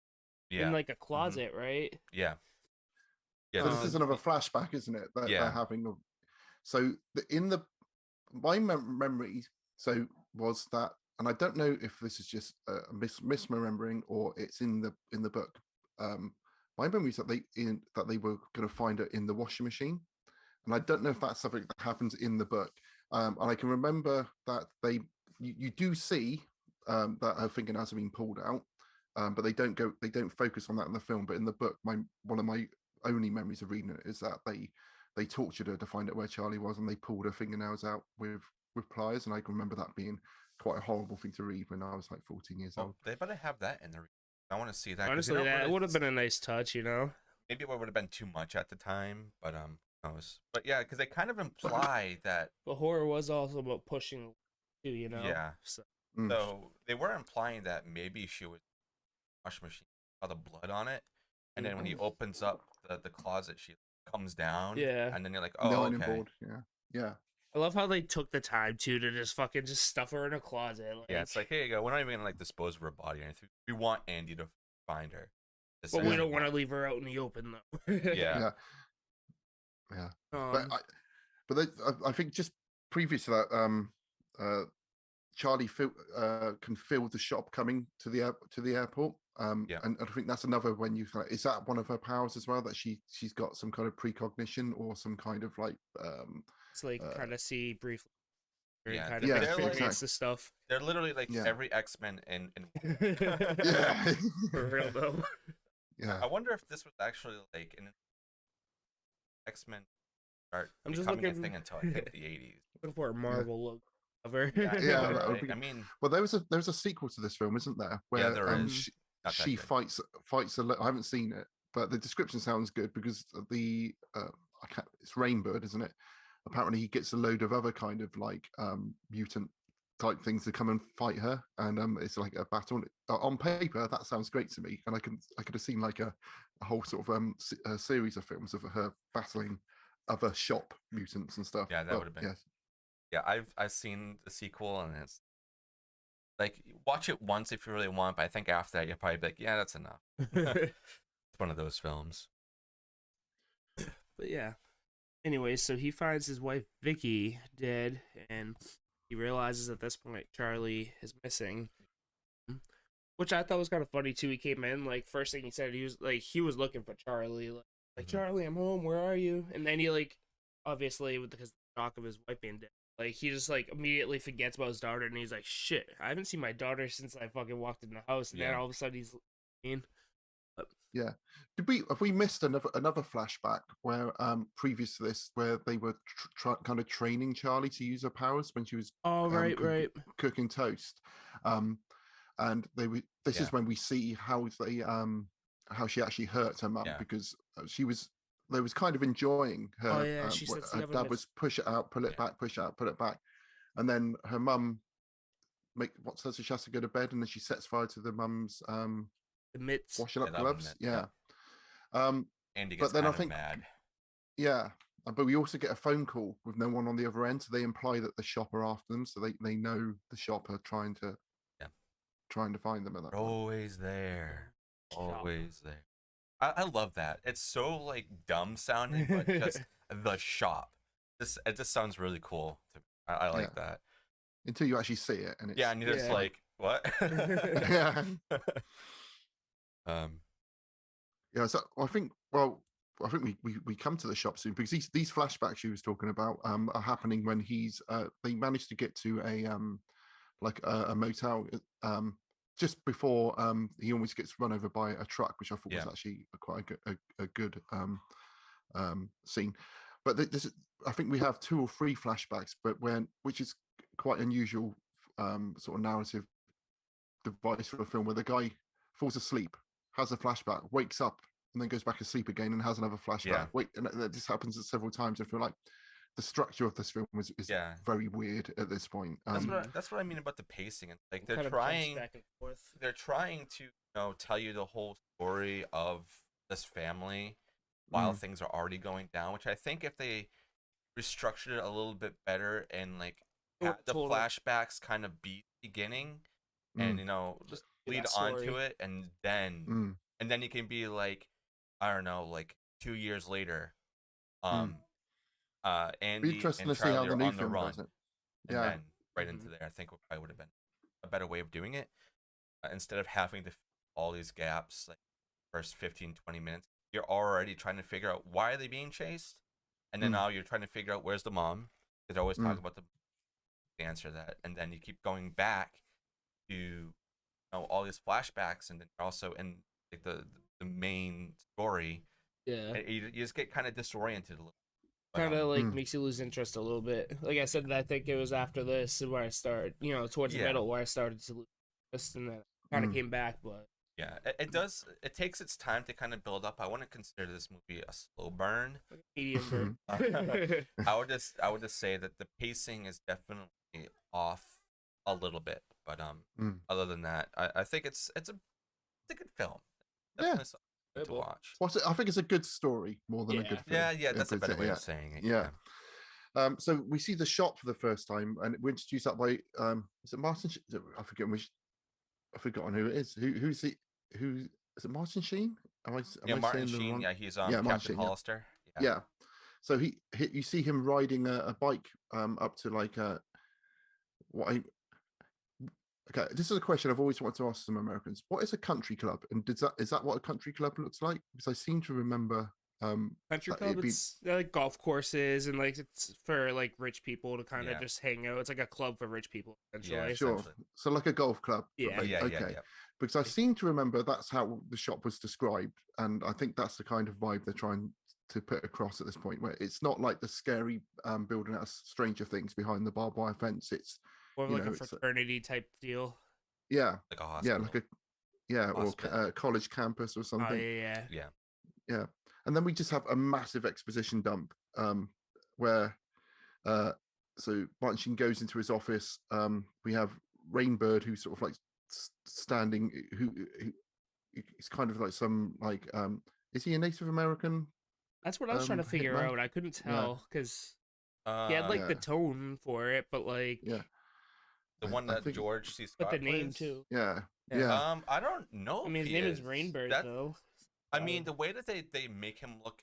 In like a closet, right? Yeah. So this is another flashback, isn't it? They're having. So my memory was that, and I don't know if this is just a misremembering or it's in the book. My memory is that they were going to find her in the washing machine, and I don't know if that's something that happens in the book. And I can remember that you do see that her fingernails have been pulled out. But they don't focus on that in the film. But in the book, one of my only memories of reading it is that they tortured her to find out where Charlie was, and they pulled her fingernails out with pliers. And I can remember that being quite a horrible thing to read when I was like 14 years old. They better have that in the. I want to see that. Honestly, that would have been a nice touch, you know. Maybe it would have been too much at the time, but but yeah, because they kind of imply that. But horror was also about pushing, too, you know. Yeah. So they were implying that maybe she was. Washing machine, saw the blood on it, and then when he opens up the closet, she comes down. Yeah, and then you're like, oh, okay. Yeah. I love how they took the time to just fucking stuff her in a closet. Like, yeah, it's like, here you go. We're not even gonna like dispose of her body or anything. We want Andy to find her, but we don't want to leave her out in the open though. Yeah. But I think just previous to that, Charlie can feel the shop coming to the airport. And I think that's another when is that one of her powers as well, that she's got some kind of precognition or some kind of like it's like kind of see briefly. Yeah, kind of experience the stuff. They're literally like every X-Men in yeah, for real though. Yeah, I wonder if this was actually like an X-Men start I'm just becoming looking a thing until I think the 80s. Looking for a Marvel logo cover. Yeah, right? I mean, well, there was a sequel to this film, isn't there? Where there is. She fights I haven't seen it, but the description sounds good because it's Rainbird, isn't it? Apparently he gets a load of other kind of like mutant type things to come and fight her, and it's like a battle. On paper that sounds great to me, and I could have seen like a whole sort of a series of films of her battling other shop mutants and stuff. Yeah, that would have been. Yeah, I've seen the sequel, and it's like, watch it once if you really want, but I think after that you'll probably be like, yeah, that's enough. It's one of those films. But yeah. Anyway, so he finds his wife Vicky dead, and he realizes at this point Charlie is missing. Which I thought was kind of funny too. He came in, like, first thing he said, he was looking for Charlie. Like Charlie, I'm home, where are you? And then he, like, obviously because of the shock of his wife being dead, like, he just, like, immediately forgets about his daughter, and he's like, shit, I haven't seen my daughter since I fucking walked in the house, and then all of a sudden he's in. But Yeah. Have we missed another flashback where previous to this where they were kind of training Charlie to use her powers when she was Oh, right. cooking toast, and this is Yeah. when we see how she actually hurt her mum Yeah. because they was kind of enjoying her. Oh yeah, she sets the her oven dad with was push it out, pull it Yeah. back, push it out, pull it back, and then her mum says she has to go to bed, and then she sets fire to the mum's the mitts. washing up Yeah, the oven gloves. mitt, Yeah. Andy But gets then I kind of think, mad. yeah, but we also get a phone call with no one on the other end, so they imply that the shop are after them, so they know the shop are trying to find them at that They're point. always there. Shop. Always there. I love that. It's so like dumb sounding, but just the shop. It just sounds really cool. I like that. Until you actually see it, and it's Yeah, and you're just like, what? yeah. Yeah, so I think we come to the shop soon because these flashbacks you was talking about are happening when they managed to get to a motel just before he almost gets run over by a truck, which I thought was actually quite a good scene. But I think we have 2 or 3 flashbacks, which is quite unusual sort of narrative device for a film where the guy falls asleep, has a flashback, wakes up, and then goes back asleep again and has another flashback. And this happens several times. I feel like the structure of this film is very weird at this point. That's what I mean about the pacing. Like Kind of jumps back and forth. They're trying to tell you the whole story of this family while things are already going down. Which I think if they restructured it a little bit better and like had the flashbacks kind of beginning and just lead onto it, and then you can be like, I don't know, like 2 years later, Andy and Charlie are on the run, and then right into there. I think probably would have been a better way of doing it instead of having to fill all these gaps like first 15-20 minutes. You're already trying to figure out why are they being chased, and then now you're trying to figure out where's the mom. They're always talking about the answer that, and then you keep going back to all these flashbacks, and then also in like the main story. You just get kind of disoriented a little. Kind of like makes you lose interest a little bit. Like I said, I think it was after this where I started, towards the middle where I started to lose interest, and then kind of came back. But yeah, it does. It takes its time to kind of build up. I wouldn't consider this movie a slow burn. Medium burn. I would just say that the pacing is definitely off a little bit, but other than that, I think it's a good film. Definitely to watch. I think it's a good story more than a good film. Yeah, that's a better way of saying it. Yeah. So we see the shop for the first time, and we're introduced that by is it Martin? I've forgotten who it is. Who is it? Martin Sheen? Martin Sheen. Yeah, he's Captain Hollister. Yeah. So you see him riding a bike up to like okay, this is a question I've always wanted to ask some Americans. What is a country club, and is that what a country club looks like? Because I seem to remember country club. It's like golf courses, and like it's for like rich people to kind of just hang out. It's like a club for rich people, essentially. Yeah, sure. So like a golf club. Yeah. Okay. Because I seem to remember that's how the shop was described, and I think that's the kind of vibe they're trying to put across at this point, where it's not like the scary building out of Stranger Things behind the barbed wire fence. It's more like a fraternity type deal. Yeah, like a hospital. Or a college campus or something. Yeah. And then we just have a massive exposition dump where so Martin Sheen goes into his office. We have Rainbird, who's sort of like standing, who he's kind of like some like is he a Native American? That's what I was trying to figure out. I couldn't tell because he had like the tone for it, but like the one that George C. Scott but the name plays? too. Yeah. I don't know. I mean, his name is Rainbird though. I mean, the way that they make him look,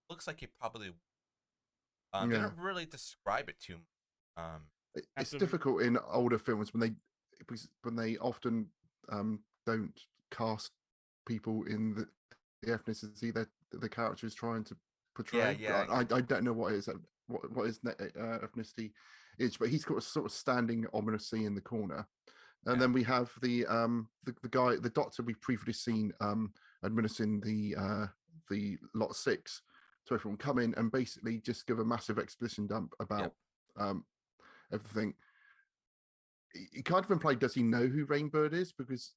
looks like he probably. They don't really describe it too much. It's difficult in older films when they often don't cast people in the ethnicity that the character is trying to portray. I don't know what his ethnicity is, but he's got sort of standing ominously in the corner. And then we have the guy, the doctor we've previously seen administering the lot 6 to everyone, come in and basically just give a massive exposition dump about everything. He kind of implied, does he know who Rainbird is? Because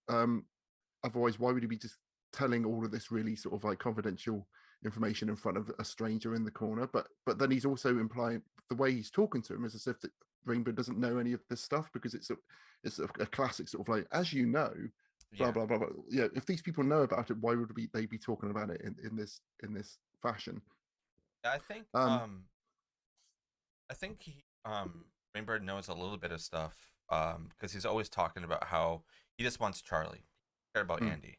otherwise, why would he be just telling all of this really sort of like confidential information in front of a stranger in the corner? But then he's also implying the way he's talking to him is as if that Rainbird doesn't know any of this stuff, because it's a classic sort of like, as you know, blah blah blah blah. Yeah, if these people know about it, why would they be talking about it in this fashion? I think Rainbird knows a little bit of stuff because he's always talking about how he just wants Charlie, he cared about Andy.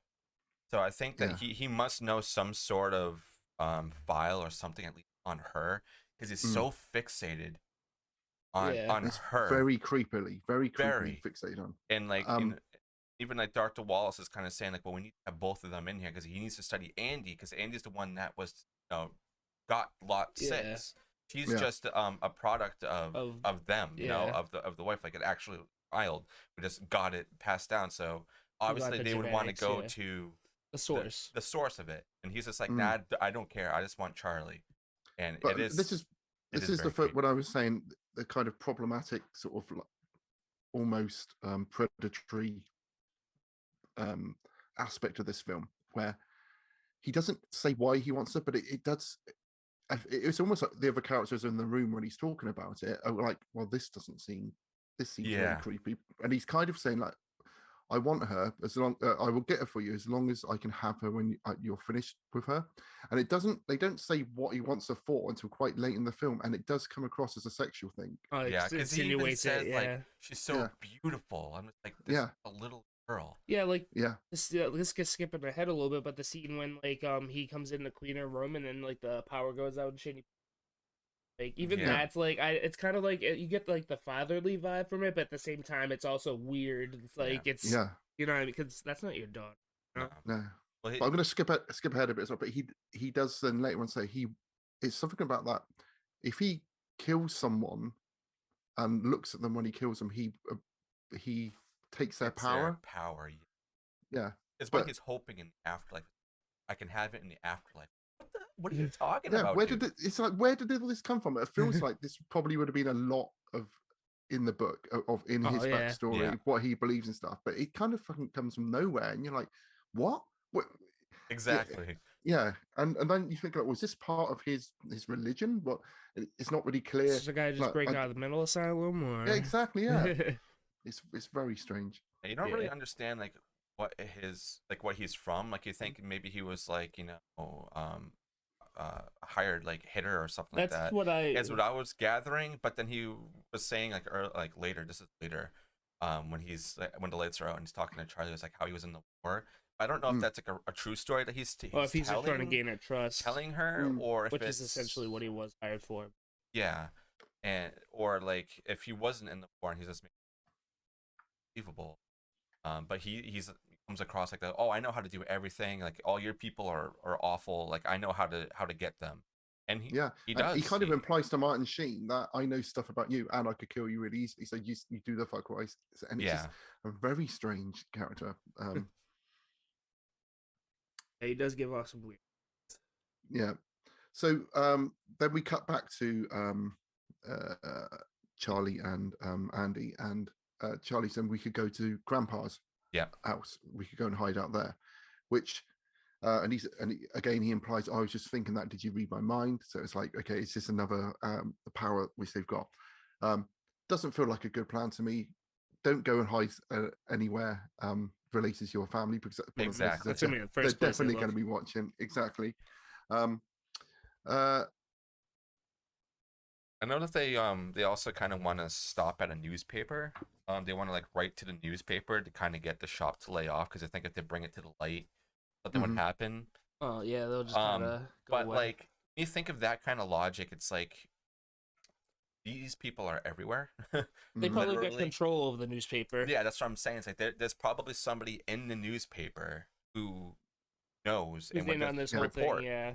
So I think that he must know some sort of file or something, at least on her, because he's so fixated on her. Very creepily fixated on. And like even like Dr. Wallace is kind of saying like, well, we need to have both of them in here because he needs to study Andy, because Andy's the one that was got lot 6. She's just a product of them, you know, of the wife, like an actual child who just got it passed down. So obviously they would want to go to the source, the source of it, and he's just like, nah, I don't care, I just want Charlie. And but this is what I was saying, the kind of problematic sort of like, almost predatory aspect of this film, where he doesn't say why he wants it, but it does. It's almost like the other characters in the room when he's talking about it are like, well, this seems really creepy, and he's kind of saying like, I want her as long I will get her for you as long as I can have her when you're finished with her. And they don't say what he wants her for until quite late in the film, and it does come across as a sexual thing. Because he even says like, she's so beautiful. I'm just like, this is a little girl. This gets skipping ahead a little bit, but the scene when like he comes in to clean her room and then like the power goes out and shit. Like even that's like it's kind of like you get like the fatherly vibe from it, but at the same time it's also weird. It's like it's you know, because that's not your daughter. You know? No. Well, I'm going to skip ahead a bit as well. But he does then later on say it's something about that. If he kills someone and looks at them when he kills them, he takes their power. Yeah, it's what he's hoping in the afterlife. I can have it in the afterlife. What are you talking about? Where did all this come from? It feels like this probably would have been a lot of in the book in his backstory, what he believes and stuff, but it kind of fucking comes from nowhere, and you're like, what? Exactly. Yeah, and then you think, like, was this part of his religion? But it's not really clear. Is the guy just break out of the mental asylum, or exactly? Yeah, it's very strange. You don't really understand like what he's from. Like you think maybe he was like, you know, hired like hitter or something like that. That's what I was gathering. But then he was saying like later, this is later, when the lights are out and he's talking to Charlie, it's like how he was in the war. I don't know if that's like a true story that he's if he's just trying to gain her trust, telling her, or if which is essentially what he was hired for. Yeah, or like if he wasn't in the war and he's just believable. But he comes across like that. Oh, I know how to do everything. Like all your people are awful. Like I know how to get them. And he does. He kind of implies to Martin Sheen that I know stuff about you and I could kill you really easily. So you do the fuck right. And it's just a very strange character. He does give off some weird. Yeah. So then we cut back to Charlie and Andy, and Charlie said we could go to Grandpa's house. We could go and hide out there, which and again he implies, I was just thinking that, did you read my mind? So it's like, okay, it's just another the power which they've got. Doesn't feel like a good plan to me. Don't go and hide anywhere related to your family, because exactly they're definitely going to be watching. Exactly. I know that they also kind of want to stop at a newspaper. They want to like write to the newspaper to kind of get the shop to lay off, because I think if they bring it to the light, something would happen. Oh yeah, they'll just kind of go but away. Like you think of that kind of logic, it's like these people are everywhere. They probably get control of the newspaper. Yeah, that's what I'm saying. It's like there's probably somebody in the newspaper who knows and would on this whole report. thing. Yeah.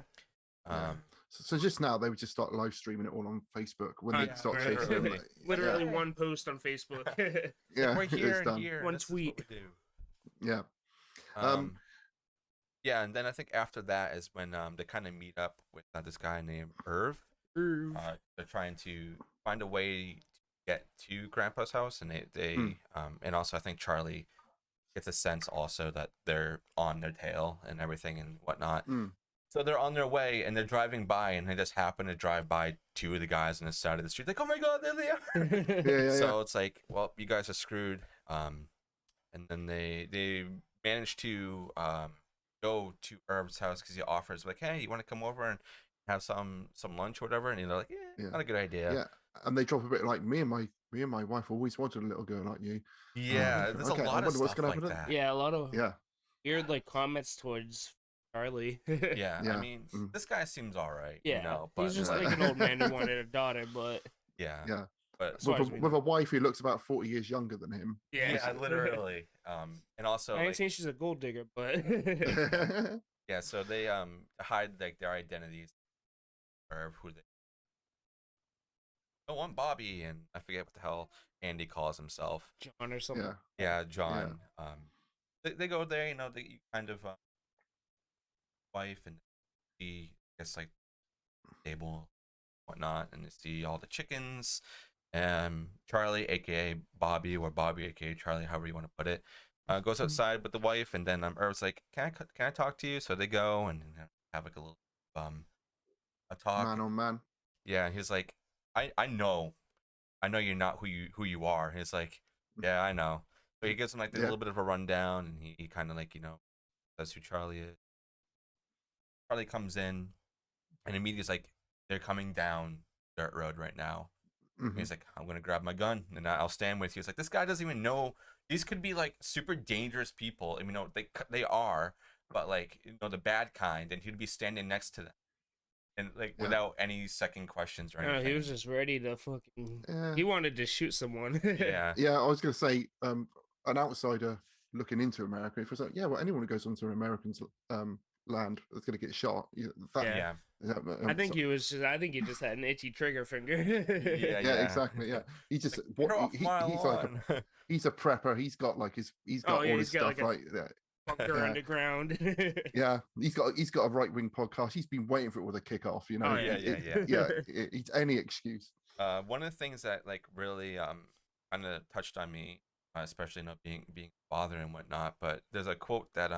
So just now they would just start live streaming it all on Facebook when they Yeah, start right. chasing him. Literally. Literally Yeah, one post on Facebook. yeah, We're here it's and done. here. One This is tweet. what we do. Yeah. Yeah, and then I think after that is when they kind of meet up with this guy named Irv. They're trying to find a way to get to Grandpa's house, and they and also I think Charlie gets a sense also that they're on their tail and everything and whatnot. So they're on their way and they're driving by, and they just happen to drive by two of the guys on the side of the street. Like, oh my god, there they are! So it's like, well, you guys are screwed. And then they manage to go to Irv's house because he offers like, hey, you want to come over and have some lunch or whatever? And you're like, yeah, not a good idea. Yeah, and they drop a bit like me and my wife always wanted a little girl like you. Yeah, there's a lot of stuff like that. Yeah, a lot of Yeah. weird like comments towards Charlie. Yeah, Yeah. I mean, this guy seems all right. Yeah, you know, but he's just like an old man who wanted a daughter, but Yeah. But As far as we with know. a wife who looks about 40 years younger than him. yeah, literally. And also, I ain't like, saying she's a gold digger, but yeah, so they hide like their identities or who they. Oh, I'm Bobby, and I forget what the hell Andy calls himself. John or something. Yeah. Yeah, John. They go there, you know, they kind of wife and see, I guess, like table, whatnot, and they see all the chickens. Charlie, aka Bobby, or Bobby, aka Charlie, however you want to put it, goes outside with the wife, and then Irv's like, "Can I talk to you?" So they go and have like a little a talk. Man on man. Yeah, he's like, I know you're not who you are. And he's like, yeah, I know. So he gives him like a little bit of a rundown, and he kind of like, you know, says who Charlie is. Charlie comes in, and immediately is like, they're coming down dirt road right now. And he's like, I'm gonna grab my gun and I'll stand with you. It's like, this guy doesn't even know. These could be like super dangerous people. I mean, no, they are, but like, you know, the bad kind, and he'd be standing next to them, and like without any second questions or anything. No, he was just ready to fucking. He wanted to shoot someone. Yeah. Yeah, I was gonna say, an outsider looking into America, if it's like, yeah, well, anyone who goes onto an American's land is gonna get shot. Yeah. I think he was just. I think he just had an itchy trigger finger. Yeah, exactly. Yeah, he just he's a prepper. He's got like he's got all his stuff like right. Bunker underground. Yeah, he's got a right wing podcast. He's been waiting for it with a kick off. You know. Oh, yeah. Yeah. It's any excuse. One of the things that like really kind of touched on me, especially not being a father and whatnot. But there's a quote that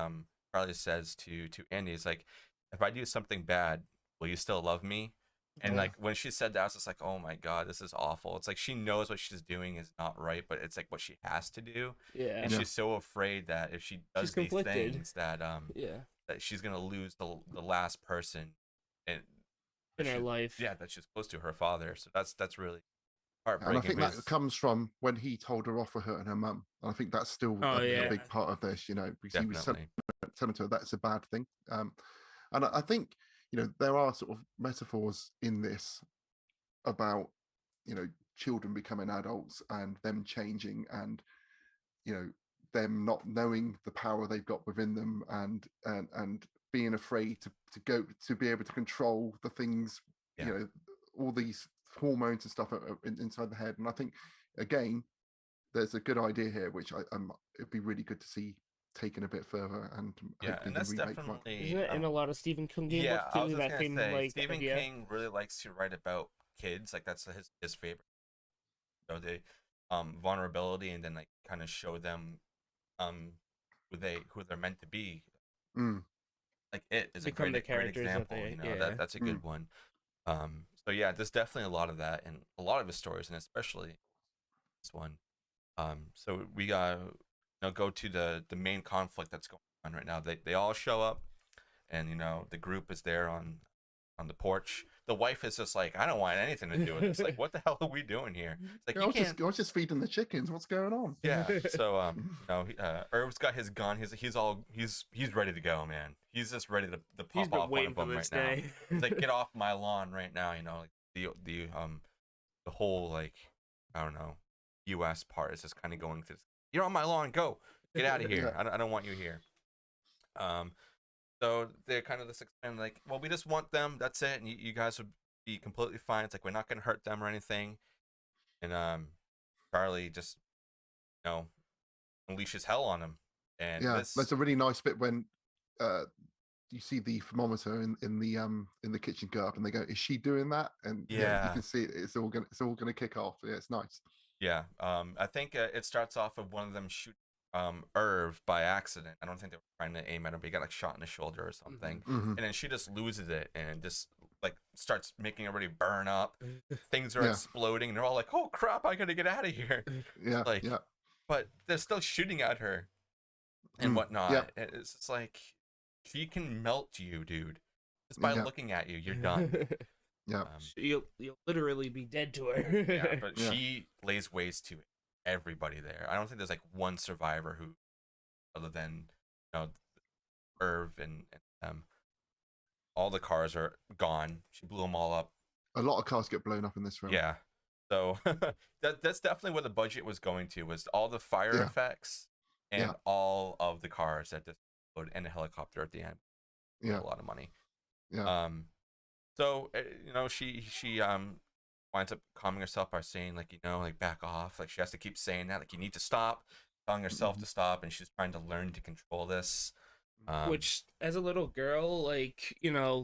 Charlie says to Andy. It's like, if I do something bad, will you still love me? And like when she said that, I was just like, oh my god, this is awful. It's like she knows what she's doing is not right, but it's like what she has to do. Yeah. And she's so afraid that if she does these things that that she's gonna lose the last person in her life. Yeah, that she's close to, her father. So that's really heartbreaking. And I think that comes from when he told her off for hurting her mum. And I think that's still a big part of this, you know, because he was telling her that's a bad thing. And I think, you know, there are sort of metaphors in this about, you know, children becoming adults and them changing, and, you know, them not knowing the power they've got within them, and being afraid to be able to control the things, you know, all these hormones and stuff inside the head. And I think, again, there's a good idea here, which it'd be really good to see taken a bit further, and and that's definitely isn't it in a lot of Stephen King books too? I was just that gonna say, like Stephen King really likes to write about kids, like that's his favorite. So the vulnerability, and then like kind of show them who they're meant to be. Like it is become a great example. You know, that's a good one. So yeah, there's definitely a lot of that in a lot of his stories, and especially this one. So we go to the main conflict that's going on right now. They all show up, and you know the group is there on the porch. The wife is just like, I don't want anything to do with this. Like, what the hell are we doing here? It's like, I was just feeding the chickens. What's going on? Yeah. So Irv's got his gun. He's ready to go, man. He's just ready to pop off one of them right now. He's like, get off my lawn right now. You know, like the whole, like, I don't know, U.S. part is just kind of going to, you're on my lawn, go get out of here. I don't want you here. So they're kind of this explain like, well, we just want them. That's it, and you guys would be completely fine. It's like we're not going to hurt them or anything. And Charlie just unleashes hell on him. And Yeah, this, there's a really nice bit when you see the thermometer in the kitchen go up, and they go, "Is she doing that?" And you can see it's all gonna kick off. Yeah, it's nice. Yeah, I think it starts off with one of them shoot Irv by accident. I don't think they were trying to aim at him, but he got like shot in the shoulder or something. Mm-hmm. And then she just loses it and just like starts making everybody burn up. Things are exploding, and they're all like, "Oh crap! I gotta get out of here!" Yeah, But they're still shooting at her and whatnot. Yeah. It's just like she can melt you, dude. Just by looking at you, you're done. Yeah, you'll literally be dead to her. Yeah, but she lays waste to everybody there. I don't think there's like one survivor who, other than Irv and all the cars are gone. She blew them all up. A lot of cars get blown up in this film. Yeah, so that's definitely where the budget was going to, was all the fire effects and all of the cars that just exploded, and the helicopter at the end. Yeah, a lot of money. Yeah. So she winds up calming herself by saying like like back off. Like she has to keep saying that, like you need to stop, telling herself to stop, and she's trying to learn to control this. Which, as a little girl, like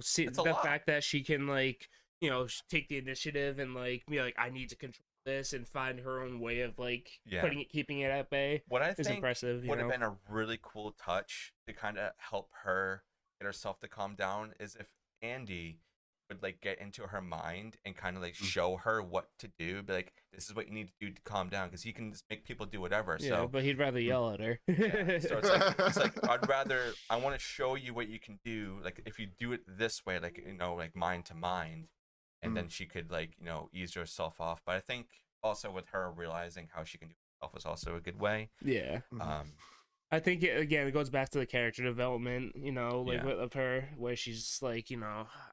see the fact that she can like take the initiative and like be like, I need to control this and find her own way of like keeping it at bay. What I think is impressive. Would have been a really cool touch to kind of help her get herself to calm down is if Andy would like get into her mind and kind of like show her what to do, be like, this is what you need to do to calm down, because he can just make people do whatever. Yeah, but he'd rather yell at her. So it's like I want to show you what you can do, like if you do it this way, like like mind to mind, and then she could like ease herself off. But I think also with her realizing how she can do it herself was also a good way. Yeah. I think it goes back to the character development, of her, where she's like,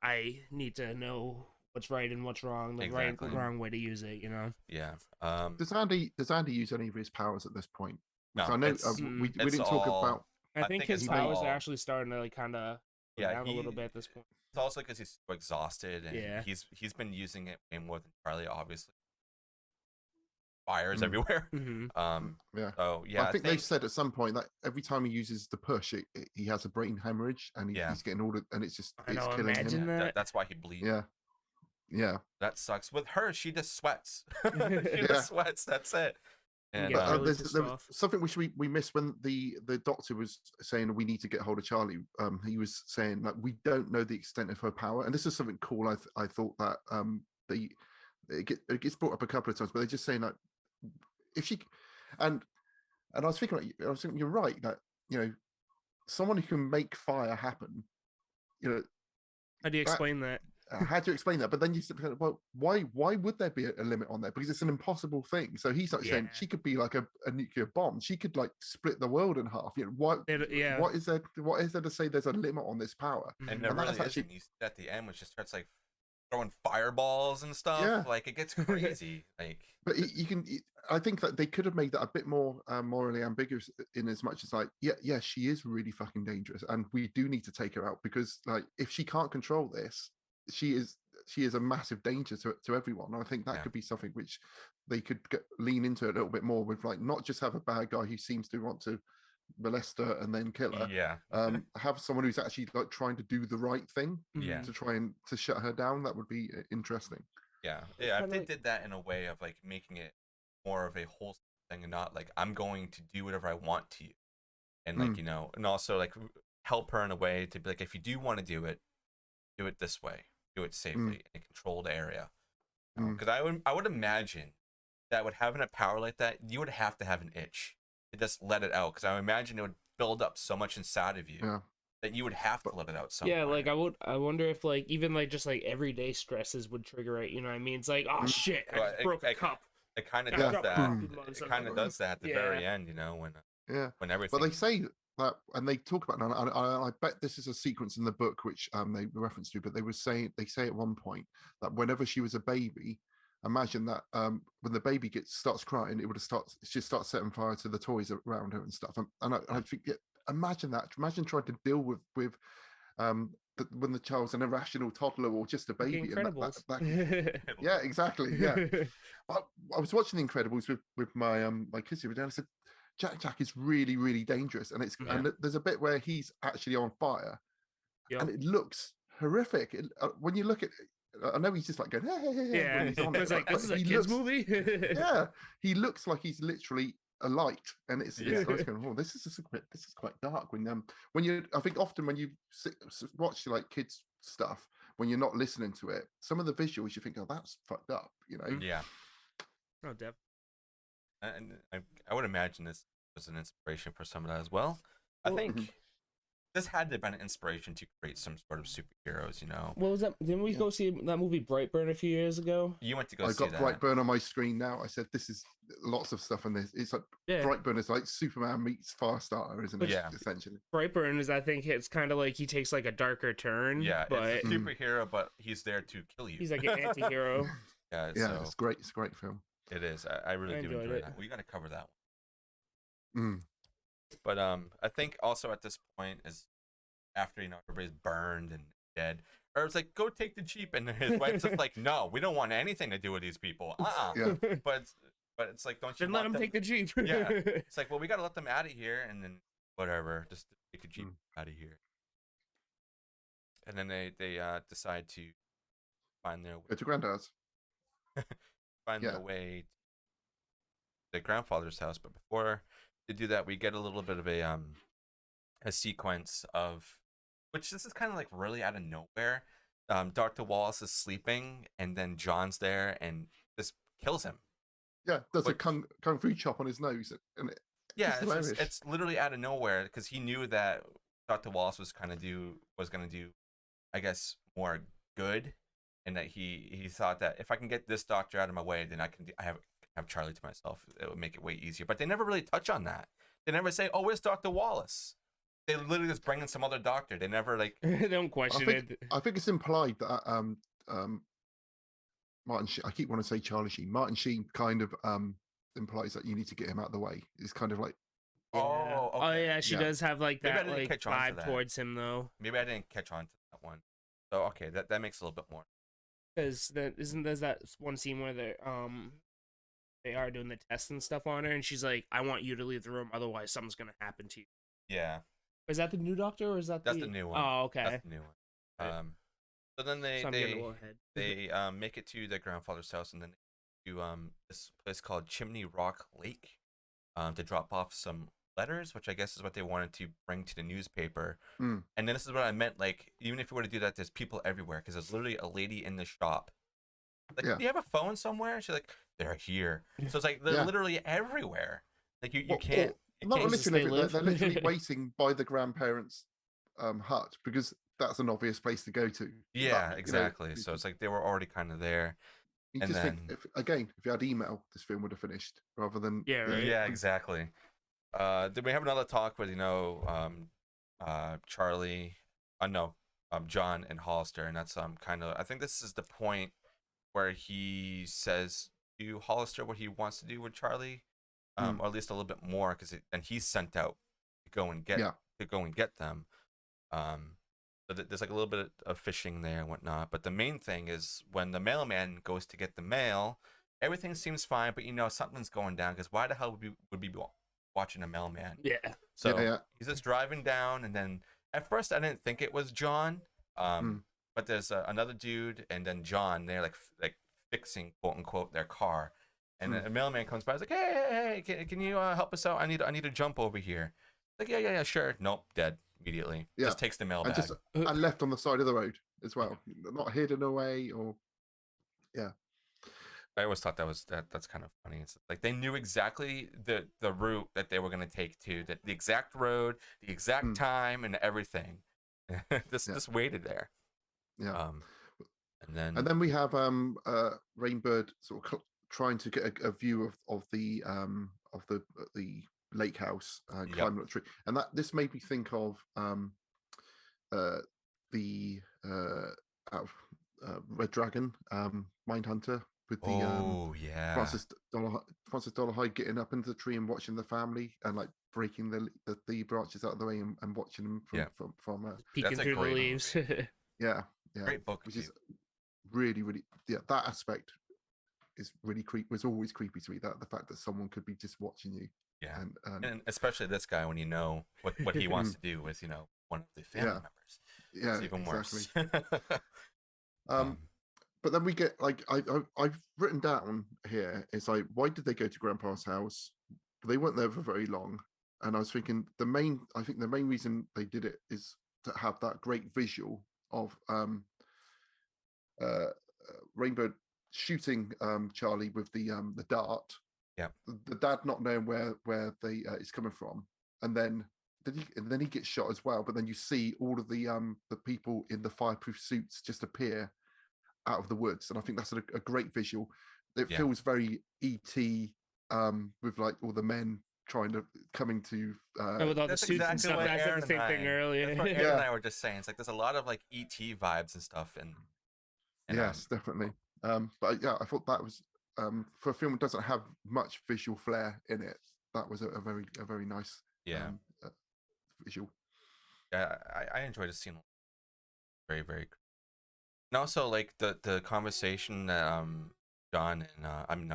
I need to know what's right and what's wrong, the wrong way to use it, Yeah. Does Andy use any of his powers at this point? No, I know we didn't talk about. I think his powers are actually starting to like kind of down a little bit at this point. It's also because he's so exhausted, and he's been using it way more than Charlie, obviously. Fires everywhere. So I think they said at some point that every time he uses the push, he has a brain hemorrhage, and he's getting all the, and it's killing him. That's why he bleeds. Yeah. That sucks. With her, she just sweats. She just sweats. That's it. And there's something which we missed when the doctor was saying we need to get hold of Charlie. He was saying like we don't know the extent of her power, and this is something cool. I thought that it gets brought up a couple of times, but they're just saying that if she and I was thinking you're right that someone who can make fire happen. How do you explain that? How do you explain that? But then you said, well, why would there be a limit on that? Because it's an impossible thing. So he's like saying she could be like a nuclear bomb. She could like split the world in half. What is there to say there's a limit on this power? And there really isn't. At the end, which just starts like throwing fireballs and stuff. Yeah. Like it gets crazy. But you can. I think that they could have made that a bit more morally ambiguous in as much as like, yeah, she is really fucking dangerous, and we do need to take her out because like if she can't control this, she is a massive danger to everyone. And I think that could be something which they could lean into a little bit more with, like not just have a bad guy who seems to want to molest her and then kill her. Have someone who's actually like trying to do the right thing. To try and to shut her down. That would be interesting. If they did that in a way of like making it more of a wholesome thing and not like I'm going to do whatever I want to you, and like and also like help her in a way to be like, if you do want to do it this way, do it safely in a controlled area. Because I would imagine that with having a power like that, you would have to have an itch to just let it out, because I would imagine it would build up so much inside of you that you would have to let it out somewhere. Like I wonder if like even like just like everyday stresses would trigger it, you know what I mean? It's like, oh shit, I just broke a cup. It kind of does that. It kind of does that at the very end, when everything. But they say that, and they talk about, and I bet this is a sequence in the book which they reference to, but they say at one point that whenever she was a baby, imagine that when the baby starts crying, it would have she starts setting fire to the toys around her and stuff. And I think, imagine that. Imagine trying to deal with when the child's an irrational toddler or just a baby. And yeah, exactly. Yeah. I was watching The Incredibles with my kids the other day, and I said, Jack is really, really dangerous. And and there's a bit where he's actually on fire, and it looks horrific. When you look at I know he's just like going, hey, when he's on it. It's like, this is a kid's movie. Yeah, he looks like he's literally a light, and it's I was going, oh, this is quite dark. When you, I think often when you watch like kids stuff, when you're not listening to it, some of the visuals you think, oh, that's fucked up, you know? Yeah. Oh, definitely. And I would imagine this was an inspiration for some of that as well. I think this had to have been an inspiration to create some sort of superheroes, you know. What was that? Didn't we go see that movie Brightburn a few years ago? You went to go see that. I got Brightburn on my screen now. I said, this is lots of stuff in this. It's like Brightburn is like Superman meets Firestarter, isn't it? Yeah. Essentially. Brightburn is, I think it's kind of like he takes like a darker turn. Yeah, but it's a superhero, but he's there to kill you. He's like an anti-hero. Yeah, so, it's great. It's a great film. It is. I really do enjoy that. We got to cover that one. But I think also at this point is after, you know, everybody's burned and dead, or it's like, go take the Jeep, and his wife's just like, no, we don't want anything to do with these people. Yeah. But it's like, don't you then let them take the Jeep? Yeah. It's like, well, we got to let them out of here, and then whatever, just take the Jeep out of here. And then they decide to find their way. Go to Granddad's. Find their way to the grandfather's house, but before they do that, we get a little bit of a sequence of, which this is kind of like really out of nowhere. Dr. Wallace is sleeping, and then John's there and just kills him. Yeah, does a kung fu chop on his nose, and it's literally out of nowhere, because he knew that Dr. Wallace was gonna do, I guess, more good, and that he thought that if I can get this doctor out of my way, then I have Charlie to myself. It would make it way easier. But they never really touch on that. They never say, "Oh, where's Dr. Wallace?" They literally just bring in some other doctor. They never like they don't question it. I think it's implied that Martin Sheen, I keep wanting to say Charlie Sheen. Martin Sheen kind of implies that you need to get him out of the way. It's kind of like, oh, okay. Oh yeah, she does have like that like vibe towards him though. Maybe I didn't catch on to that one. So okay, that makes a little bit more. Because there's that one scene where they are doing the tests and stuff on her, and she's like, "I want you to leave the room, otherwise something's gonna happen to you." Yeah. Is that the new doctor, or is that that's the new one? Oh, okay. That's the new one. So then they make it to their grandfather's house, and then to this place called Chimney Rock Lake, to drop off some letters, which I guess is what they wanted to bring to the newspaper. And then this is what I meant, like, even if you were to do that, there's people everywhere, because there's literally a lady in the shop. Like, do you have a phone somewhere? She's like, they're here. So it's like they're literally everywhere. Like you can't. Not literally, they're literally waiting by the grandparents' hut, because that's an obvious place to go to. Yeah, exactly. So it's like they were already kind of there. You just think, if you had email, this film would have finished rather than yeah, exactly. Did we have another talk with Charlie? John and Hollister, and that's kind of, I think this is the point where he says to Hollister what he wants to do with Charlie, or at least a little bit more, and he's sent out to go and get them. So there's like a little bit of fishing there and whatnot. But the main thing is when the mailman goes to get the mail, everything seems fine, but something's going down, because why the hell would we be watching a mailman? Yeah. So he's just driving down, and then at first I didn't think it was John. But there's another dude, and then John. They're like fixing, quote unquote, their car, and then a mailman comes by. He's like, "Hey, can you help us out? I need to jump over here." Like, yeah, sure. Nope, dead immediately. Yeah. Just takes the mail bag. And left on the side of the road as well, not hidden away or. Yeah. I always thought that's kind of funny. It's like they knew exactly the route that they were going to take to, the exact road, the exact time, and everything. Just waited there. Yeah. And then we have Rainbird sort of trying to get a view of the lake house, climbing up the tree, and this made me think of the Red Dragon, Mindhunter. with the yeah. Francis Dollarhide getting up into the tree and watching the family and like breaking the branches out of the way and watching them from peeking That's a through the great leaves. yeah Great book which too. is really that aspect is really creepy. Was always creepy to me, that the fact that someone could be just watching you. Yeah, and especially this guy when you know what he wants to do with one of the family members. Yeah, It's even exactly. worse. But then we get like I've written down here, it's like, why did they go to Grandpa's house? They weren't there for very long, and I was thinking the main reason they did it is to have that great visual of Rainbow shooting Charlie with the dart. Yeah. The dad not knowing where they it's coming from, and then he gets shot as well. But then you see all of the people in the fireproof suits just appear out of the woods, and I think that's a great visual. It feels very E.T. With like all the men coming to with all the suits and stuff. I said the same thing earlier. That's what Aaron and I were just saying. It's like there's a lot of like E.T. vibes and stuff, and yes, definitely. But yeah, I thought that was for a film that doesn't have much visual flair in it. That was a very nice visual. Yeah, I enjoyed the scene. Very, very. And also like the conversation that John and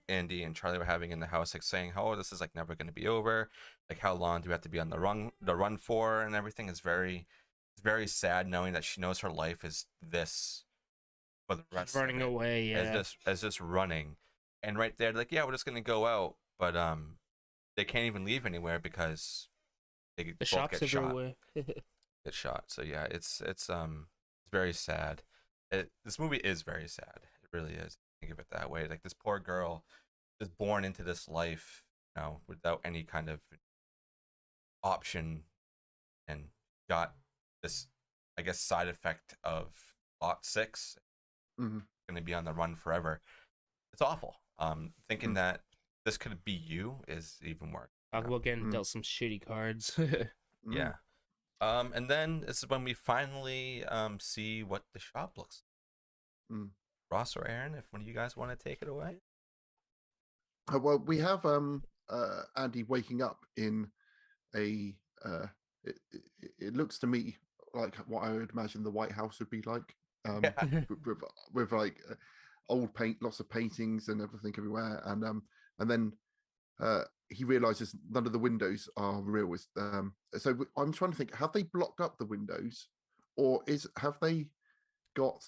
Andy and Charlie were having in the house, like saying, "Oh, this is like never going to be over. Like, how long do we have to be on the run for?" And everything is very sad, knowing that she knows her life is this for the rest. Running away, as this running, and right there, like, yeah, we're just going to go out, but they can't even leave anywhere because they both shops get shot. Get shot. So yeah, it's very sad. This movie is very sad. It really is. Think of it that way. Like, this poor girl is born into this life, without any kind of option, and got this, I guess, side effect of Lot 6. Mm-hmm. Going to be on the run forever. It's awful. Thinking that this could be you is even worse. Talk about getting dealt some shitty cards. Yeah. And then this is when we finally see what the shop looks like. Ross or Aaron, if one of you guys want to take it away. Well, we have Andy waking up in a it looks to me like what I would imagine the White House would be like, with like old paint, lots of paintings and everything everywhere, and then he realizes none of the windows are real. So I'm trying to think, have they blocked up the windows, or have they got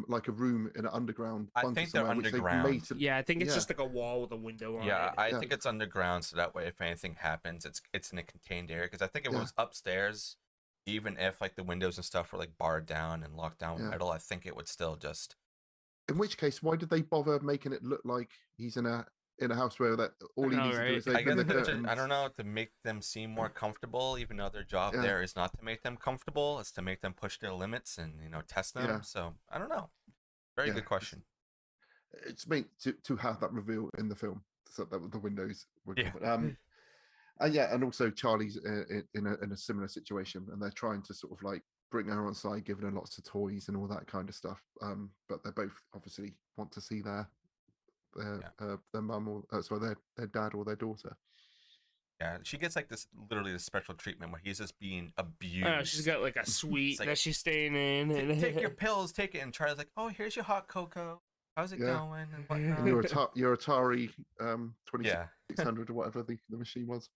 like a room in an underground bunker? I think they're underground. Yeah, I think it's just like a wall with a window on it. Yeah, I think it's underground, so that way if anything happens, it's in a contained area. Because I think if it was upstairs, even if like the windows and stuff were like barred down and locked down with metal, I think it would still just. In which case, why did they bother making it look like he's in a house where that all he needs to do is open the curtains? I don't know, to make them seem more comfortable, even though their job there is not to make them comfortable, it's to make them push their limits and test them. Yeah. So I don't know. Very good question. It's meant to have that reveal in the film, so that the windows were covered. And also Charlie's in a similar situation, and they're trying to sort of like bring her on side, giving her lots of toys and all that kind of stuff. But they both obviously want to see their mum or their dad or their daughter. Yeah, she gets like literally this special treatment where he's just being abused. She's got like a suite that she's staying in. Take your pills, take it. And Charlie's like, "Oh, here's your hot cocoa. How's it going?" And whatnot. And your Atari 2600 or whatever the machine was.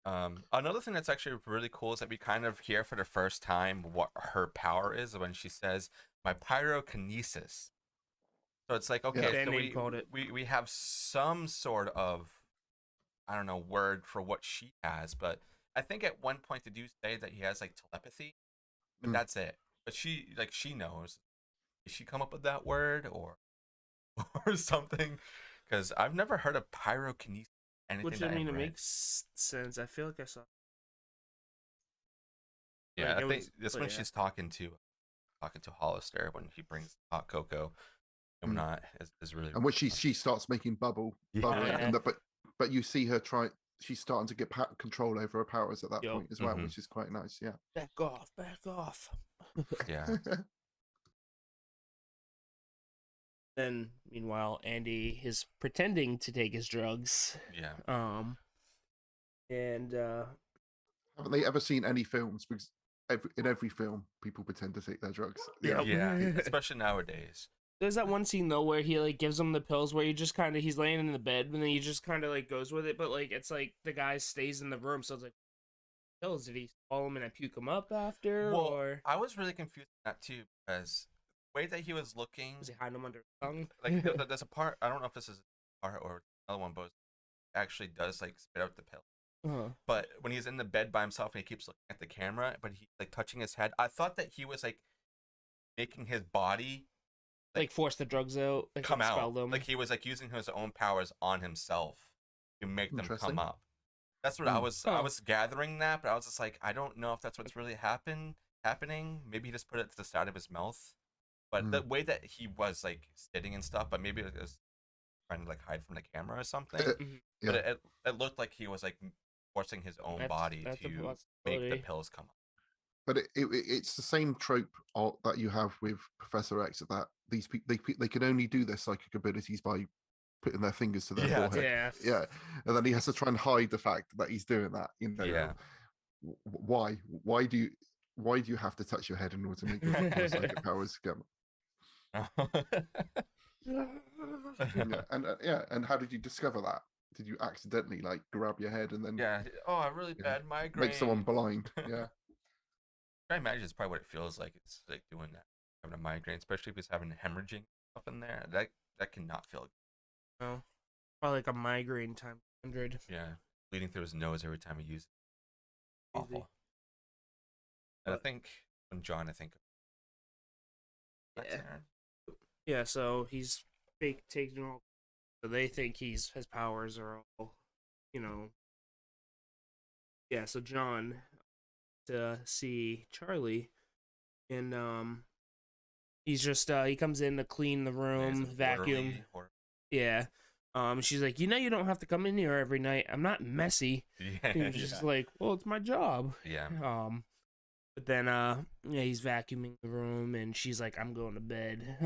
Another thing that's actually really cool is that we kind of hear for the first time what her power is when she says, "My pyrokinesis." So it's like, okay, so we have some sort of, I don't know, word for what she has, but I think at one point they do say that he has like telepathy, but that's it. But she knows. Did she come up with that word or something? Because I've never heard of pyrokinesis. Which, I mean, it makes sense. I feel like I saw. Yeah, I think this when she's talking to Hollister when he brings hot cocoa. And not is really. And when she starts making bubbling, but you see her she's starting to get control over her powers at that point as well, which is quite nice. Yeah. Back off. Yeah. Then, meanwhile, Andy is pretending to take his drugs. Yeah. And Haven't they ever seen any films? Because in every film, people pretend to take their drugs. Yep. Yeah, especially nowadays. There's that one scene though where he like gives him the pills, where he just kind of he's laying in the bed, and then he just kind of like goes with it, but like it's like the guy stays in the room, so it's like pills. Did he swallow him and I puke him up after, Well, or I was really confused with that too, because the way that he was looking, was he hiding him under his tongue? like there's a part, I don't know if this is a part or another one, but it actually does like spit out the pill. But when he's in the bed by himself and he keeps looking at the camera, but he's like touching his head, I thought that he was like making his body like force the drugs out, like come expel out. them. Like he was like using his own powers on himself to make them come Interesting. up. That's what I was gathering that, but I was just like, I don't know if that's what's really happening. Maybe he just put it to the side of his mouth. But the way that he was like sitting and stuff, but maybe it was trying to like hide from the camera or something. Yeah. But it looked like he was like forcing his own body to make the pills come up. But it's the same trope that you have with Professor X, that these people they can only do their psychic abilities by putting their fingers to their forehead. Yeah, and then he has to try and hide the fact that he's doing that. You know, yeah. Why do you have to touch your head in order to make your psychic powers come? Yeah, and how did you discover that? Did you accidentally like grab your head and then a really bad migraine, make someone blind? Yeah. I imagine it's probably what it feels like. It's like doing that, having a migraine, especially if he's having hemorrhaging stuff in there. That cannot feel good. No, probably like a migraine times 100. Yeah, bleeding through his nose every time he uses it. Awful. And I think when John, Yeah, so he's fake taking all. So they think his powers are all, Yeah, so John to see Charlie, and he's just he comes in to clean the room, vacuum. Yeah. She's like, you don't have to come in here every night. I'm not messy. Yeah. And he's just like, well, it's my job. Yeah. But then he's vacuuming the room, and she's like, I'm going to bed.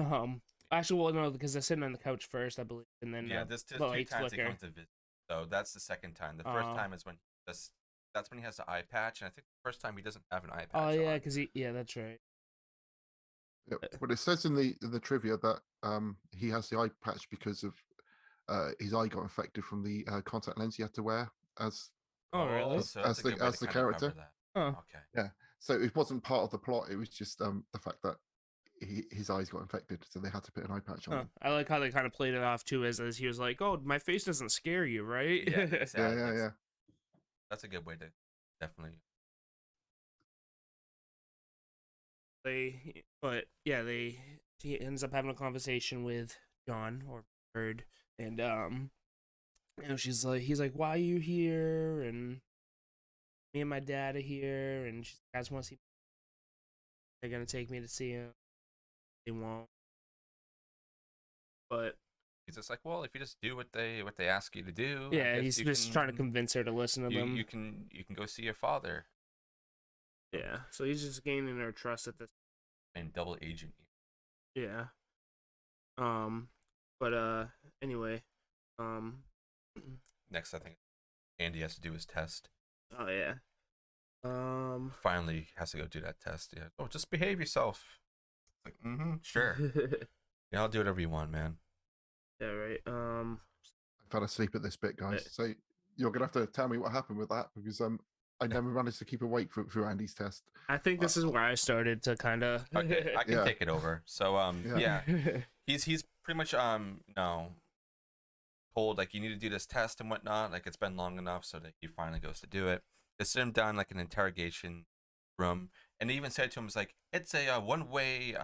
Actually, well, no, because they're sitting on the couch first, I believe, and then there's two times he comes to visit. So that's the second time. The first time is when that's when he has the eye patch, and I think the first time he doesn't have an eye patch. Oh yeah, because that's right. Yeah, but it says in the trivia that he has the eye patch because of his eye got infected from the contact lens he had to wear as the character. Oh. Okay. Yeah, so it wasn't part of the plot. It was just the fact that his eyes got infected, so they had to put an eye patch on him. I like how they kind of played it off too, as he was like, "Oh, my face doesn't scare you, right?" Yeah. That's a good way to definitely. He ends up having a conversation with John or Bird, and he's like, "Why are you here?" And me and my dad are here, and she guys want to see. They're gonna take me to see him. They won't. But he's just like, well, if you just do what they ask you to do. Yeah, he's just trying to convince her to listen to them. You can go see your father. Yeah, so he's just gaining her trust at this. And double agent. Yeah. But anyway, next I think Andy has to do his test. Oh yeah. Finally has to go do that test. Yeah. Oh, just behave yourself. Like, sure. Yeah, I'll do whatever you want, man. Yeah, right. I fell asleep at this bit, guys. So you're gonna have to tell me what happened with that, because I never managed to keep awake through Andy's test. I think this is where I started to kind of. Okay, I can take it over. So he's pretty much told like you need to do this test and whatnot. Like it's been long enough, so that he finally goes to do it. They sit him down like an interrogation room, and they even said to him, "It's like it's a one-way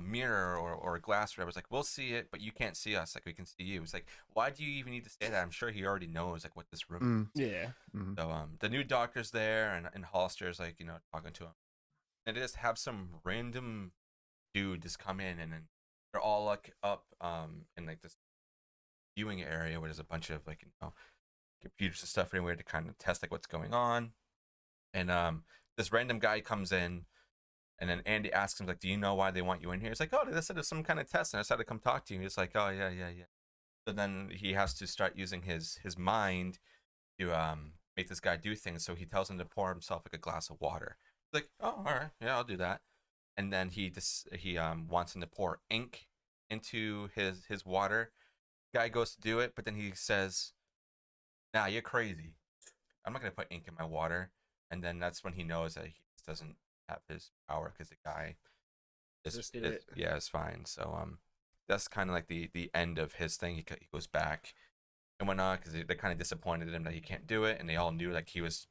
mirror or a glass." Where I was like, "We'll see it, but you can't see us. Like we can see you." It's like, why do you even need to say that? I'm sure he already knows like what this room is. Yeah. Mm-hmm. So the new doctor's there, and Hollister's like talking to him, and they just have some random dude just come in, and then they're all like up in like this viewing area where there's a bunch of like computers and stuff anywhere to kind of test like what's going on, and this random guy comes in And then Andy asks him, like, do you know why they want you in here? He's like, oh, they said it's some kind of test, and I decided to come talk to you. He's like, oh, yeah, yeah, yeah. So then he has to start using his mind to make this guy do things. So he tells him to pour himself like a glass of water. He's like, oh, all right, yeah, I'll do that. And then he wants him to pour ink into his water. Guy goes to do it, but then he says, nah, you're crazy. I'm not gonna put ink in my water. And then that's when he knows that he doesn't have his power because the guy is fine. So that's kind of like the end of his thing. He goes back and whatnot because they're kind of disappointed in him that he can't do it, and they all knew like he was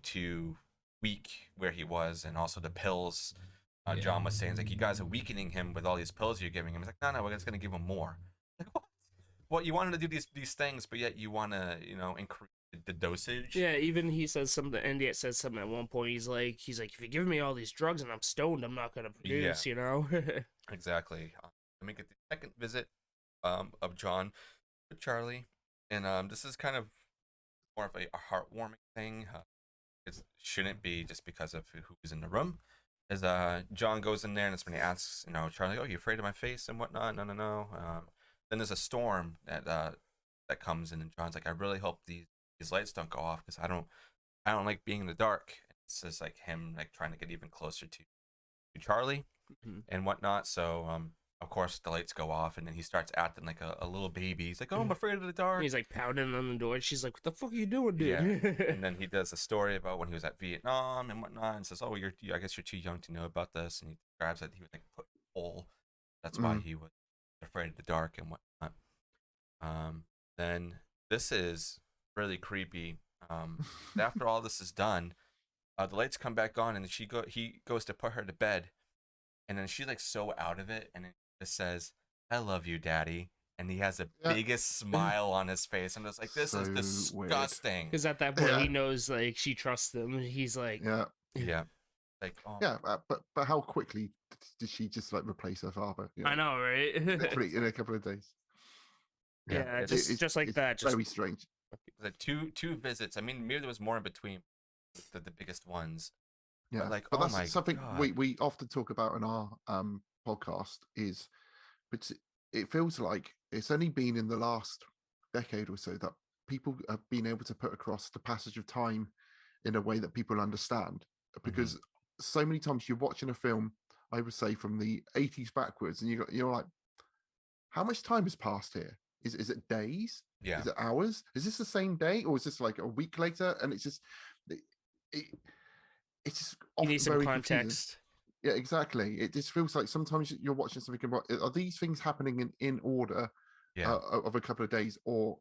too weak where he was, and also the pills. John was saying like, you guys are weakening him with all these pills you're giving him. He's like, no, we're just gonna give him more. Like, what? Well, you wanted to do these things, but yet you want to increase the dosage. Yeah, even he says something. Andy says something at one point. He's like, if you give me all these drugs and I'm stoned, I'm not gonna produce. Exactly. Let me get the second visit of John with Charlie, and this is kind of more of a heartwarming thing. It shouldn't be just because of who's in the room. As John goes in there, and it's when he asks, Charlie, "Oh, you afraid of my face and whatnot?" No. Then there's a storm that comes in, and John's like, "I really hope these lights don't go off because I don't like being in the dark." It's just like him like trying to get even closer to Charlie and whatnot. So of course the lights go off, and then he starts acting like a little baby. He's like, "Oh, I'm afraid of the dark." And he's like pounding on the door. And she's like, "What the fuck are you doing, dude?" Yeah. And then he does a story about when he was at Vietnam and whatnot, and says, "Oh, I guess you're too young to know about this." And he describes that he was like put in a hole. That's why he was afraid of the dark and whatnot. Then this is really creepy. After all this is done, the lights come back on, and he goes to put her to bed, and then she's like so out of it, and it just says, "I love you, Daddy." And he has the biggest smile on his face. I'm just like, this is disgusting. Because at that point, he knows like she trusts him. He's like, yeah. Like, but how quickly did she just like replace her father? I know, right? Literally in a couple of days. Yeah, just like that. Just very strange. Like two visits. I mean, maybe there was more in between. The biggest ones. Yeah, but that's something we often talk about in our podcast. But it feels like it's only been in the last decade or so that people have been able to put across the passage of time in a way that people understand. Because so many times you're watching a film, I would say from the 80s backwards, and you're like, how much time has passed here? Is it days? Yeah. Is it hours? Is this the same day, or is this like a week later? And it's just it's just you need some very context. Confusing. Yeah, exactly. It just feels like sometimes you're watching something about, are these things happening in order of a couple of days, or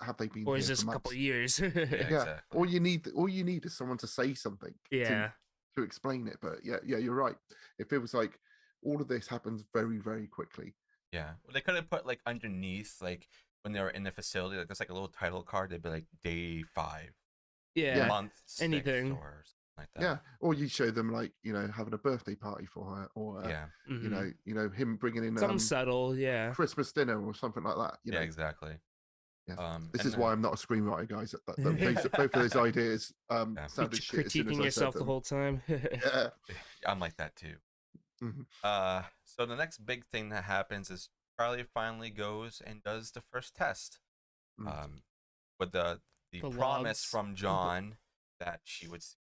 have they been? Or is this a couple of years? Exactly. All you need is someone to say something. To explain it. But yeah, you're right. It feels like all of this happens very, very quickly. Yeah, well, they could have put like underneath, like when they were in the facility, like there's like a little title card. They'd be like day 5, month 6, anything, or something like that. Yeah, or you show them like having a birthday party for her, or him bringing in some subtle Christmas dinner or something like that. Yeah, exactly. Yeah. This is why I'm not a screenwriter, guys. Both of those ideas sounded shit. Critiquing yourself the whole time. Yeah, I'm like that too. So the next big thing that happens is Charlie finally goes and does the first test. With the promise from John that she would see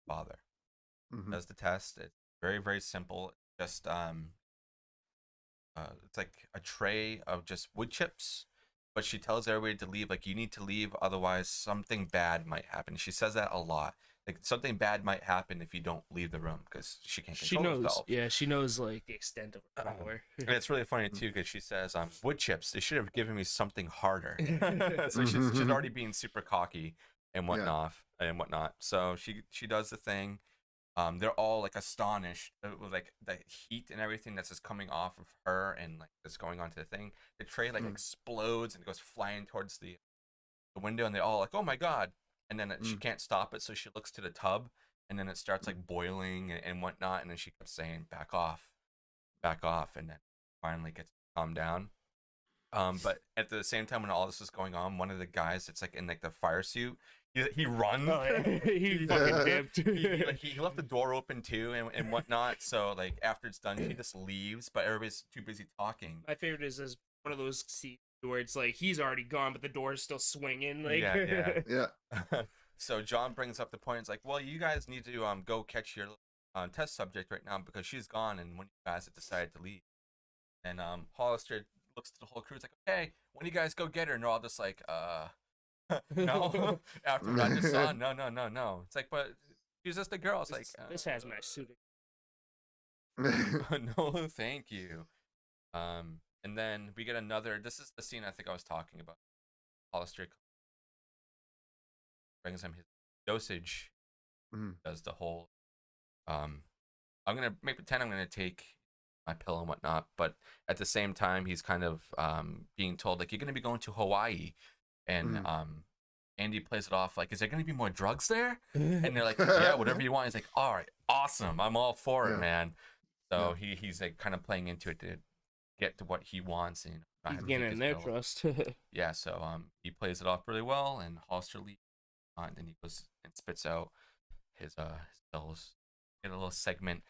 her father. Does the test. It's very, very simple. Just it's like a tray of just wood chips, but she tells everybody to leave. Like, you need to leave, otherwise something bad might happen. She says that a lot. Like, something bad might happen if you don't leave the room, because she can't control herself. Yeah, she knows like the extent of her power. And it's really funny too, because she says, "Wood chips. They should have given me something harder." So she's already being super cocky and whatnot. So she does the thing. They're all like astonished with like the heat and everything that's just coming off of her and like that's going onto the thing. The tray like explodes and goes flying towards the window, and they all like, "Oh my god!" And then she can't stop it, so she looks to the tub, and then it starts like boiling and whatnot, and then she kept saying, back off, and then finally gets calmed down. But at the same time when all this is going on, one of the guys that's like in like the fire suit, he runs. Oh, yeah. He fucking dipped. He left the door open too and whatnot. So like after it's done, she just leaves, but everybody's too busy talking. My favorite is one of those scenes where it's like he's already gone, but the door's still swinging. Like, Yeah. Yeah. So John brings up the point. It's like, well, you guys need to go catch your test subject right now because she's gone, and when you guys have decided to leave, and Hollister looks to the whole crew. It's like, okay, when you guys go get her, and they're all just like, no. After what I just saw, no. It's like, but she's just a girl. It's like, this has my suit. no, thank you. And then we get another. This is the scene I think I was talking about. Hollister brings him his dosage. Does the whole. I'm gonna pretend I'm gonna take my pill and whatnot, but at the same time, he's kind of being told like you're gonna be going to Hawaii, and Andy plays it off like, is there gonna be more drugs there? And they're like, yeah, whatever you want. He's like, all right, awesome, I'm all for it, man. So he's like kind of playing into it to get to what he wants, and he's getting their trust. Yeah, so he plays it off really well, and Hollister leaves, and then he goes and spits out his pills. Get a little segment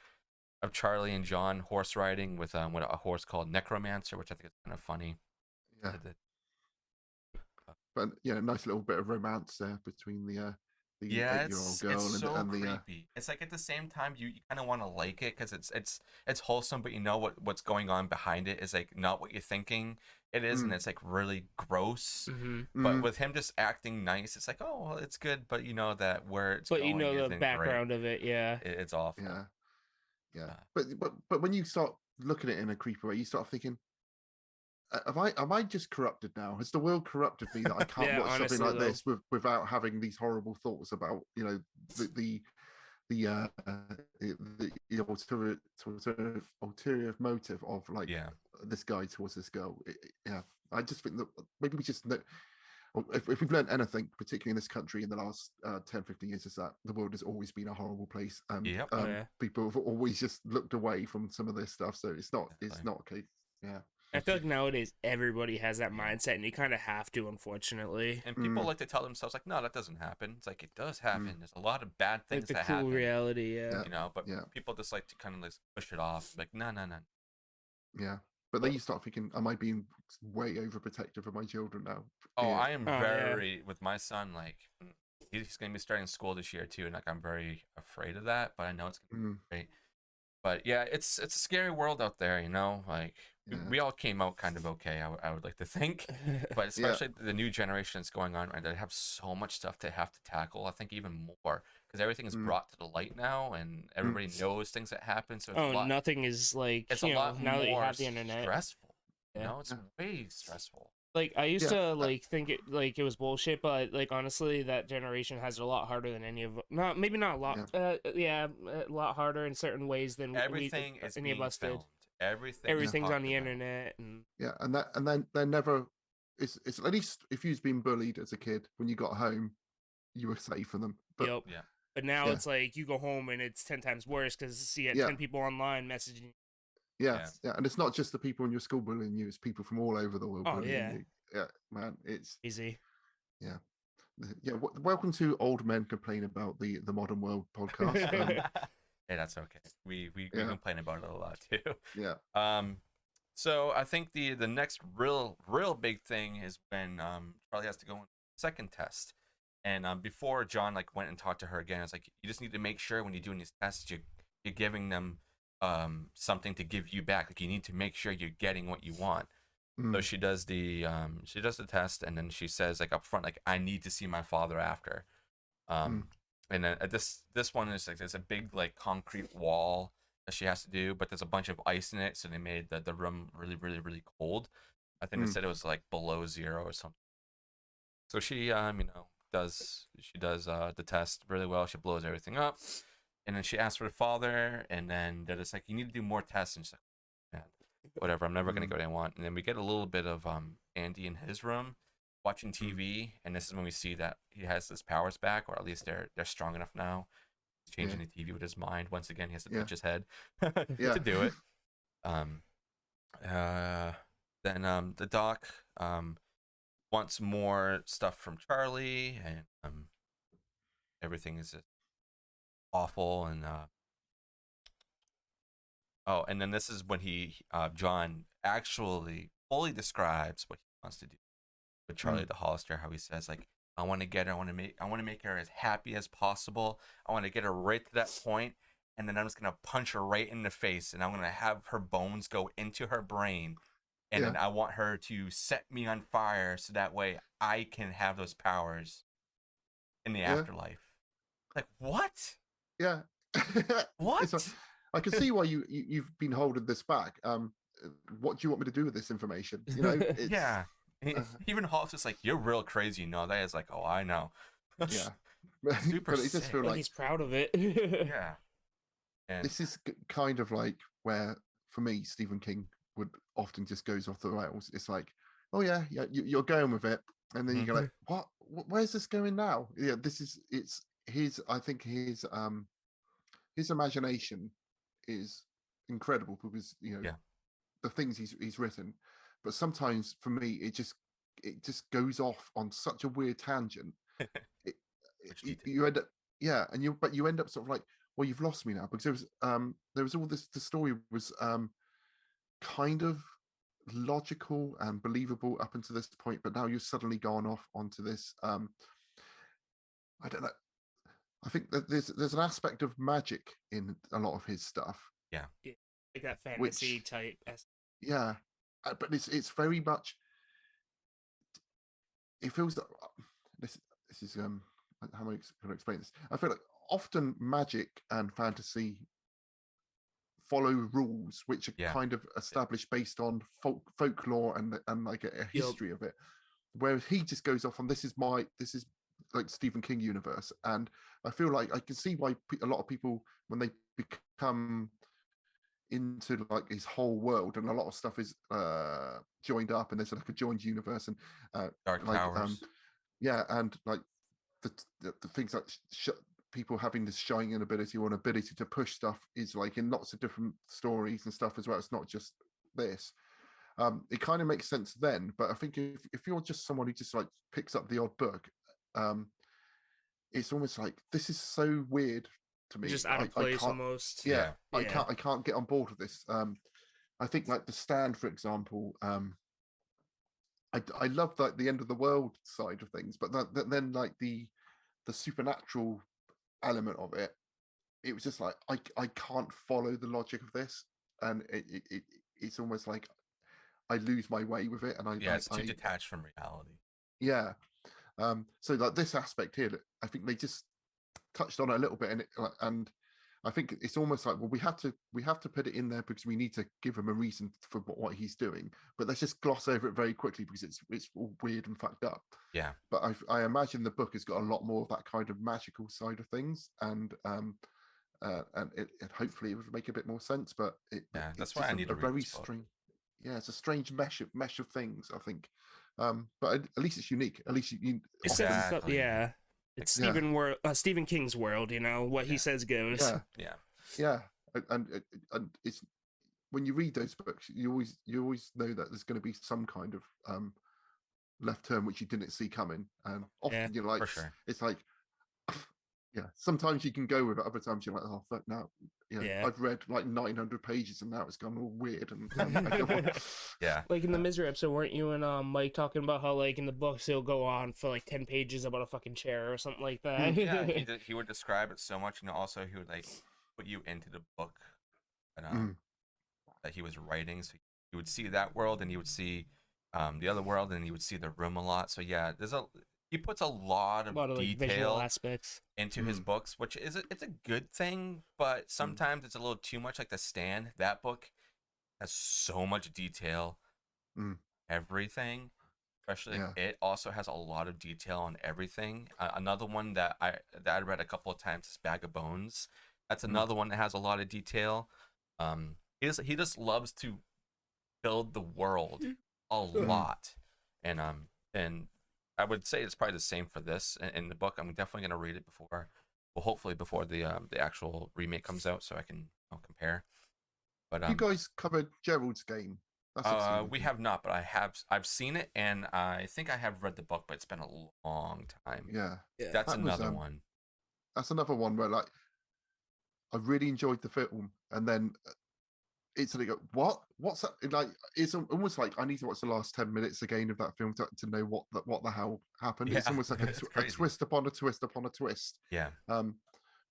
of Charlie and John horse riding with a horse called Necromancer, which I think is kind of funny. Yeah. But yeah, nice little bit of romance there between the 8-year-old girl it's so and the creepy. It's like at the same time you kind of want to like it because it's wholesome, but you know what's going on behind it is like not what you're thinking it is, and it's like really gross. But with him just acting nice, it's like, oh well, it's good, but you know that where it's but going you know the background great. of it, yeah. It's awful. Yeah. But when you start looking at it in a creepy way, you start thinking, am I just corrupted now? Has the world corrupted me that I can't watch something like this without having these horrible thoughts about, you know, the ulterior motive of like this guy towards this girl? I just think that maybe we just know. If we've learned anything, particularly in this country in the last 10, 15 years, is that the world has always been a horrible place. People have always just looked away from some of this stuff. So it's not okay. Yeah. I feel like nowadays everybody has that mindset, and you kind of have to, unfortunately. And people like to tell themselves like, no, that doesn't happen. It's like, it does happen. There's a lot of bad things that happen. Reality, you know. But people just like to kind of like push it off, like, no. Yeah. But then you start thinking, am I being way overprotective of my children now? Oh, I am very with my son. Like, he's going to be starting school this year too, and like I'm very afraid of that. But I know it's going to be great. But yeah, it's a scary world out there, you know. Like we all came out kind of okay, I would like to think. But especially the new generation that's going on, right? They have so much stuff to have to tackle. I think even more because everything is brought to the light now, and everybody knows things that happen. So it's nothing is like it's a lot now more that you have the internet. Stressful. You know, it's way stressful. Like I used to like think it was bullshit, but like honestly, that generation has it a lot harder than any of maybe not a lot, a lot harder in certain ways than everything is any of us filmed. did. Everything's on the internet, and then they're never. It's at least if you've been bullied as a kid when you got home, you were safe from them. But but now it's like you go home and it's 10 times worse because you get 10 people online messaging. Yeah, and it's not just the people in your school bullying you; it's people from all over the world bullying you. Yeah, man, it's easy. Yeah. Welcome to Old Men Complain About the Modern World podcast. Hey, that's okay. We complain about it a lot too. Yeah. So I think the next real big thing is when Charlie has to go on the second test, and before John like went and talked to her again, it's like you just need to make sure when you're doing these tests you're giving them something to give you back. Like you need to make sure you're getting what you want. So she does the test, and then she says like up front, like, I need to see my father after. And then this one is like there's a big like concrete wall that she has to do, but there's a bunch of ice in it, so they made the room really, really, really cold. I think they said it was like below 0 or something. So she does the test really well. She blows everything up. And then she asks for the father, and then they're just like, you need to do more tests. And she's like, man, whatever, I'm never going to go what I want. And then we get a little bit of Andy in his room watching TV, and this is when we see that he has his powers back, or at least they're strong enough now. He's changing the TV with his mind. Once again, he has to touch his head to do it. Then the doc wants more stuff from Charlie, and everything is just awful. And oh, and then this is when John actually fully describes what he wants to do with Charlie the Hollister. How he says, like, I want to get her, I want to make her as happy as possible. I want to get her right to that point, and then I'm just gonna punch her right in the face, and I'm gonna have her bones go into her brain, and then I want her to set me on fire so that way I can have those powers in the afterlife. Like, what? Yeah. What? Like, I can see why you've been holding this back. What do you want me to do with this information? You know, yeah. Even Hulk's just like, you're real crazy. No, that is like, oh, I know. Yeah. Super but it just feels like he's proud of it. Yeah. And this is kind of like where, for me, Stephen King would often just goes off the rails. It's like, oh yeah, you're going with it, and then you go like, what? Where's this going now? Yeah, it's his. I think his imagination is incredible because the things he's written, but sometimes for me it just goes off on such a weird tangent. You end up but you end up sort of like, well, you've lost me now, because there was all this. The story was kind of logical and believable up until this point, but now you've suddenly gone off onto this. I don't know. I think that there's an aspect of magic in a lot of his stuff. Yeah. Like that fantasy type. Yeah, but it's very much. It feels that this is how am I going to explain this? I feel like often magic and fantasy follow rules which are kind of established based on folklore and like a history of it, whereas he just goes off on this is like Stephen King universe. And I feel like I can see why a lot of people, when they become into like his whole world, and a lot of stuff is joined up, and there's like a joined universe, and Dark like Towers. and like the things like people having this shining ability or an ability to push stuff is like in lots of different stories and stuff as well. It's not just this. It kind of makes sense then, but I think if you're just someone who just like picks up the odd book, it's almost like, this is so weird to me. Just out of place almost. I can't get on board with this. I think like The Stand, for example, I love like the end of the world side of things, but then like the supernatural element of it, it was just like I can't follow the logic of this, and it's almost like I lose my way with it, and it's too detached from reality. Yeah. So like this aspect here, I think they just touched on it a little bit, and I think it's almost like, well, we have to put it in there because we need to give him a reason for what he's doing, but let's just gloss over it very quickly because it's all weird and fucked up. Yeah. But I imagine the book has got a lot more of that kind of magical side of things, and it hopefully it would make a bit more sense. But that's why I need to read this book. Yeah, it's a strange mesh of things, I think. But at least it's unique. At least you exactly. It's Stephen King's world, what he says goes. Yeah. And it's, when you read those books, you always know that there's going to be some kind of left turn which you didn't see coming, and often you're like, for sure. It's like, sometimes you can go with it, other times you're like, oh fuck, now I've read like 900 pages and now it's gone all weird, and like in the Misery episode, weren't you and Mike talking about how like in the books it'll go on for like 10 pages about a fucking chair or something like that? Yeah, he would describe it so much, and also he would like put you into the book that he was writing, so you would see that world and you would see the other world, and you would see the room a lot. So yeah, he puts a lot of detail like, aspects into his books, which it's a good thing, but sometimes it's a little too much. Like The Stand, that book has so much detail, everything. Especially, it also has a lot of detail on everything. Another one that I read a couple of times is Bag of Bones. That's another one that has a lot of detail. He just loves to build the world a lot, and I would say it's probably the same for this in the book. I'm definitely going to read it hopefully before the actual remake comes out, so I can compare. But you guys covered Gerald's Game. We have not, but I've seen it, and I think I have read the book, but it's been a long time. Yeah. That's another one. that's another one where like I really enjoyed the film, and then it's like, what's that? Like, it's almost like I need to watch the last 10 minutes again of that film to know what the hell happened. Yeah, It's almost like it's a crazy. twist upon a twist upon a twist. Yeah.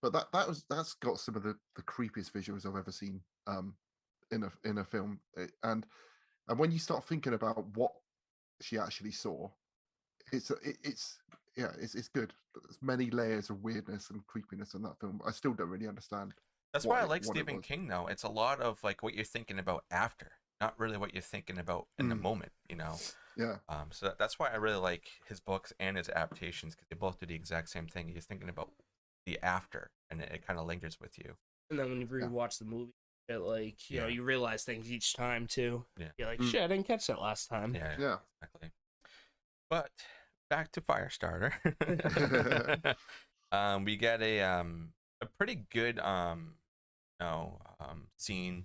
But that's got some of the creepiest visuals I've ever seen in a film. And when you start thinking about what she actually saw, it's good. There's many layers of weirdness and creepiness in that film. I still don't really understand. That's why I like Stephen King, though. It's a lot of like what you're thinking about after, not really what you're thinking about in the moment, you know? Yeah. So that's why I really like his books and his adaptations, because they both do the exact same thing. You're thinking about the after, and it kind of lingers with you. And then when you rewatch the movie, like, you know, you realize things each time, too. Yeah. You're like, shit, I didn't catch that last time. Yeah. Exactly. But back to Firestarter. We get a pretty good scene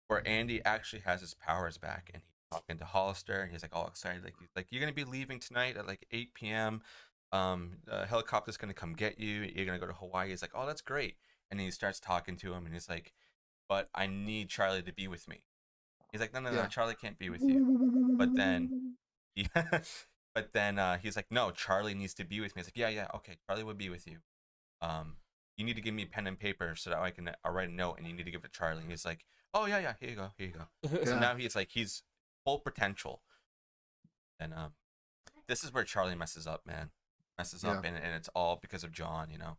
where Andy actually has his powers back, and he's talking to Hollister, and he's like all excited, like you're gonna be leaving tonight at like 8 p.m. A helicopter's gonna come get you. You're gonna go to Hawaii. He's like, oh, that's great. And then he starts talking to him, and he's like, but I need Charlie to be with me. He's like, no, Charlie can't be with you. But then, he's like, no, Charlie needs to be with me. He's like, yeah, okay, Charlie will be with you. You need to give me pen and paper so that I can write a note, and you need to give it to Charlie. And he's like, oh yeah, here you go. So now he's full potential. And this is where Charlie messes up, man. Up, and it's all because of John, you know.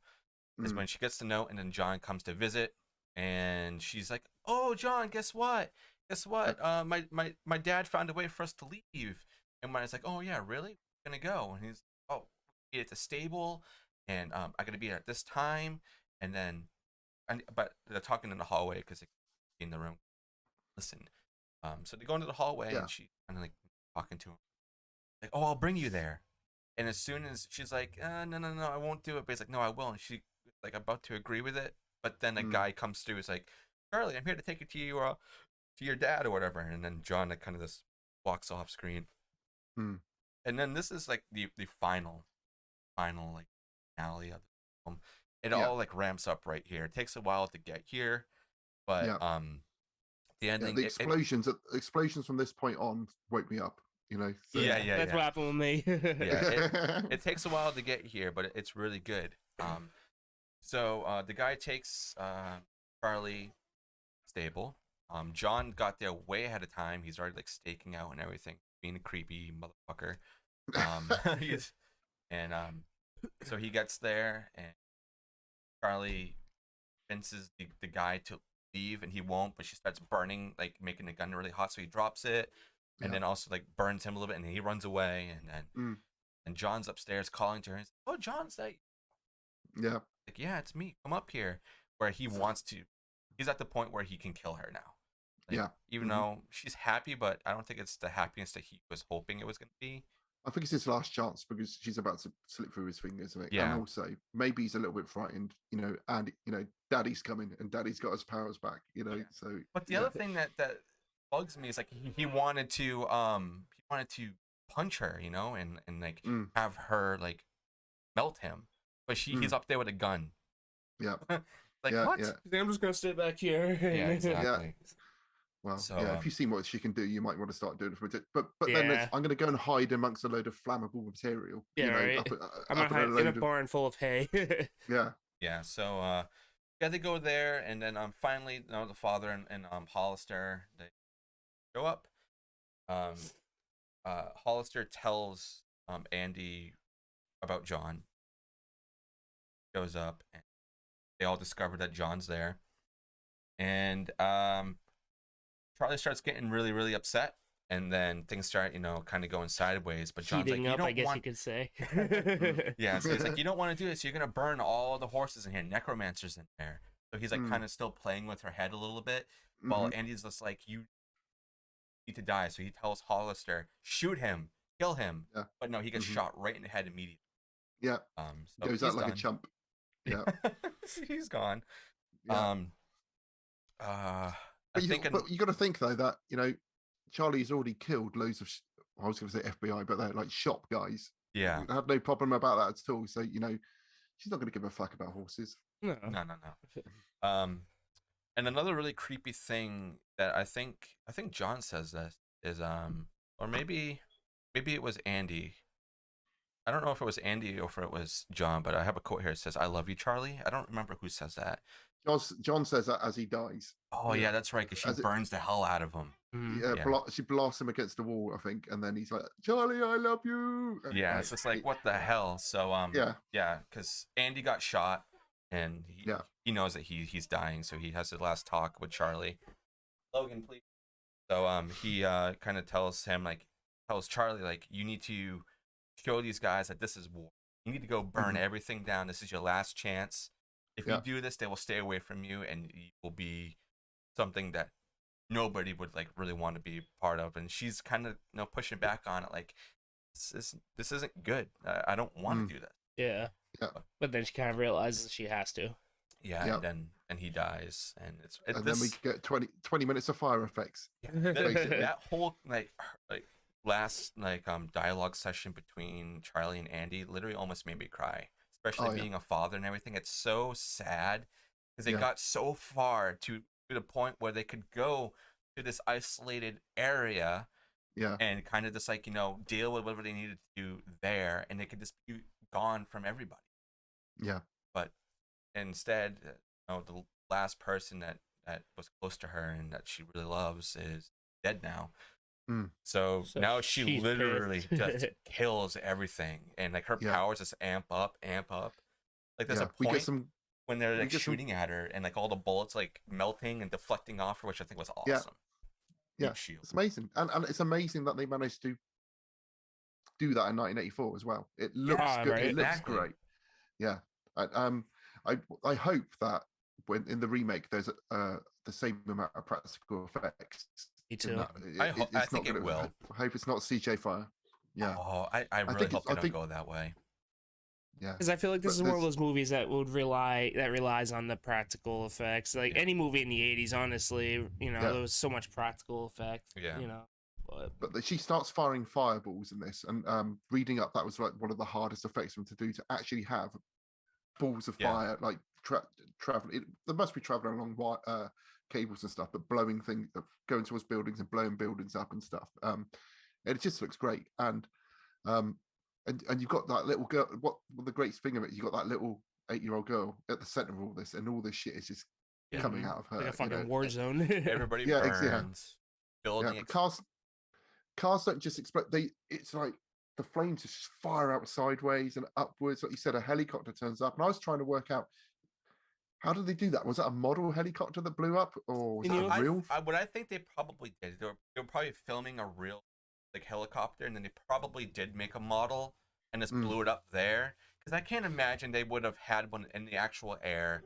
Is when she gets the note, and then John comes to visit, and she's like, oh, John, guess what? My dad found a way for us to leave. And when it's like, oh yeah, really? We're gonna go. And he's, oh, we're at the stable, and I gotta be at this time. And then, but they're talking in the hallway because they're in the room. Listen, so they go into the hallway, and she's kind of like talking to him, like, oh, I'll bring you there. And as soon as she's like, no, I won't do it. But he's like, no, I will. And she like about to agree with it, but then a guy comes through. Is like, Charlie, I'm here to take you to your dad or whatever. And then John kind of just walks off screen. And then this is like the final like finale of the film. It all like ramps up right here. It takes a while to get here, but the ending, the explosions from this point on wake me up. You know, so. That's what happened with me. It takes a while to get here, but it's really good. So the guy takes Charlie stable. John got there way ahead of time. He's already like staking out and everything, being a creepy motherfucker. So he gets there, and Charlie convinces the guy to leave, and he won't. But she starts burning, like making the gun really hot, so he drops it, and then also like burns him a little bit, and then he runs away, and then and John's upstairs calling to her. He's like, oh, John's like, like, yeah, it's me. Come up here. Where he wants to. He's at the point where he can kill her now. Like, even though she's happy, but I don't think it's the happiness that he was hoping it was going to be. I think it's his last chance because she's about to slip through his fingers. Yeah. And also, maybe he's a little bit frightened, you know, and, you know, Daddy's coming and Daddy's got his powers back, you know. So. But the other thing that bugs me is like he wanted to punch her, you know, and like have her like melt him, but he's up there with a gun. Yeah. Like, what? I'm just gonna sit back here. Yeah, exactly. Well, if you've seen what she can do, you might want to start doing it. But then I'm going to go and hide amongst a load of flammable material. Yeah, you know, right. I'm going to hide in a barn full of hay. Yeah. So they go there, and then finally, the father and Hollister, they show up. Hollister tells Andy about John. Shows up, and they all discover that John's there, and Charlie starts getting really, really upset, and then things start, kind of going sideways. But John's heating like, up, I guess you could say. Yeah, so he's like, you don't want to do this. You're gonna burn all the horses in here. Necromancer's in there. So he's like kind of still playing with her head a little bit, while Andy's just like, you need to die. So he tells Hollister, shoot him, kill him. Yeah. But no, he gets shot right in the head immediately. Yeah. So goes out like a chump. Yeah. He's gone. Yeah. But you got to think though that Charlie's already killed loads of. I was going to say FBI, but they're like shop guys. Yeah, I had no problem about that at all. So she's not going to give a fuck about horses. No. And another really creepy thing that I think John says this is or maybe it was Andy. I don't know if it was Andy or if it was John, but I have a quote here. It says, "I love you, Charlie." I don't remember who says that. John says that as he dies. Oh yeah, that's right, because she burns the hell out of him. She blasts him against the wall, I think, and then he's like, "Charlie, I love you." And yeah, it's just like, what the hell? So because Andy got shot, and he knows that he's dying, so he has his last talk with Charlie. Logan, please. So he kind of tells Charlie, like, you need to show these guys that this is war. You need to go burn everything down. This is your last chance. If you do this, they will stay away from you, and you will be something that nobody would like really want to be part of. And she's kind of pushing back on it, like, this isn't good. I don't want to do this. Yeah. But then she kind of realizes she has to. Yeah. And he dies, and and then we get 20 minutes of fire effects. Yeah, that whole like last dialogue session between Charlie and Andy literally almost made me cry, especially being a father and everything. It's so sad because they got so far to the point where they could go to this isolated area and kind of just like deal with whatever they needed to do there, and they could just be gone from everybody. But instead, the last person that was close to her and that she really loves is dead now. So now she literally just kills everything, and like her powers just amp up. Like there's a point when they're like shooting at her, and like all the bullets like melting and deflecting off her, which I think was awesome. It's amazing, and it's amazing that they managed to do that in 1984 as well. It looks good. Right? It looks great. I hope that when in the remake there's the same amount of practical effects. Me too. I think it will. I hope it's not CJ fire. Yeah. Oh, I really hope they don't go that way. Yeah. Because I feel like this is one of those movies that relies on the practical effects. Like any movie in the 80s, honestly, there was so much practical effect. Yeah. But she starts firing fireballs in this, and reading up, that was like one of the hardest effects for them to do, to actually have balls of fire like traveling. They must be traveling along cables and stuff, but blowing things, going towards buildings and blowing buildings up and stuff. It just looks great, and you've got that little girl. What the greatest thing of it, you got that little 8-year-old girl at the center of all this, and all this shit is just coming out of her, like a fucking war zone. Everybody burns. Building. Cars don't just explode. It's like the flames just fire out sideways and upwards. Like you said, a helicopter turns up, and I was trying to work out, how did they do that? Was that a model helicopter that blew up, or was that a real? What I think they probably did. They were probably filming a real helicopter, and then they probably did make a model and just blew it up there. Because I can't imagine they would have had one in the actual air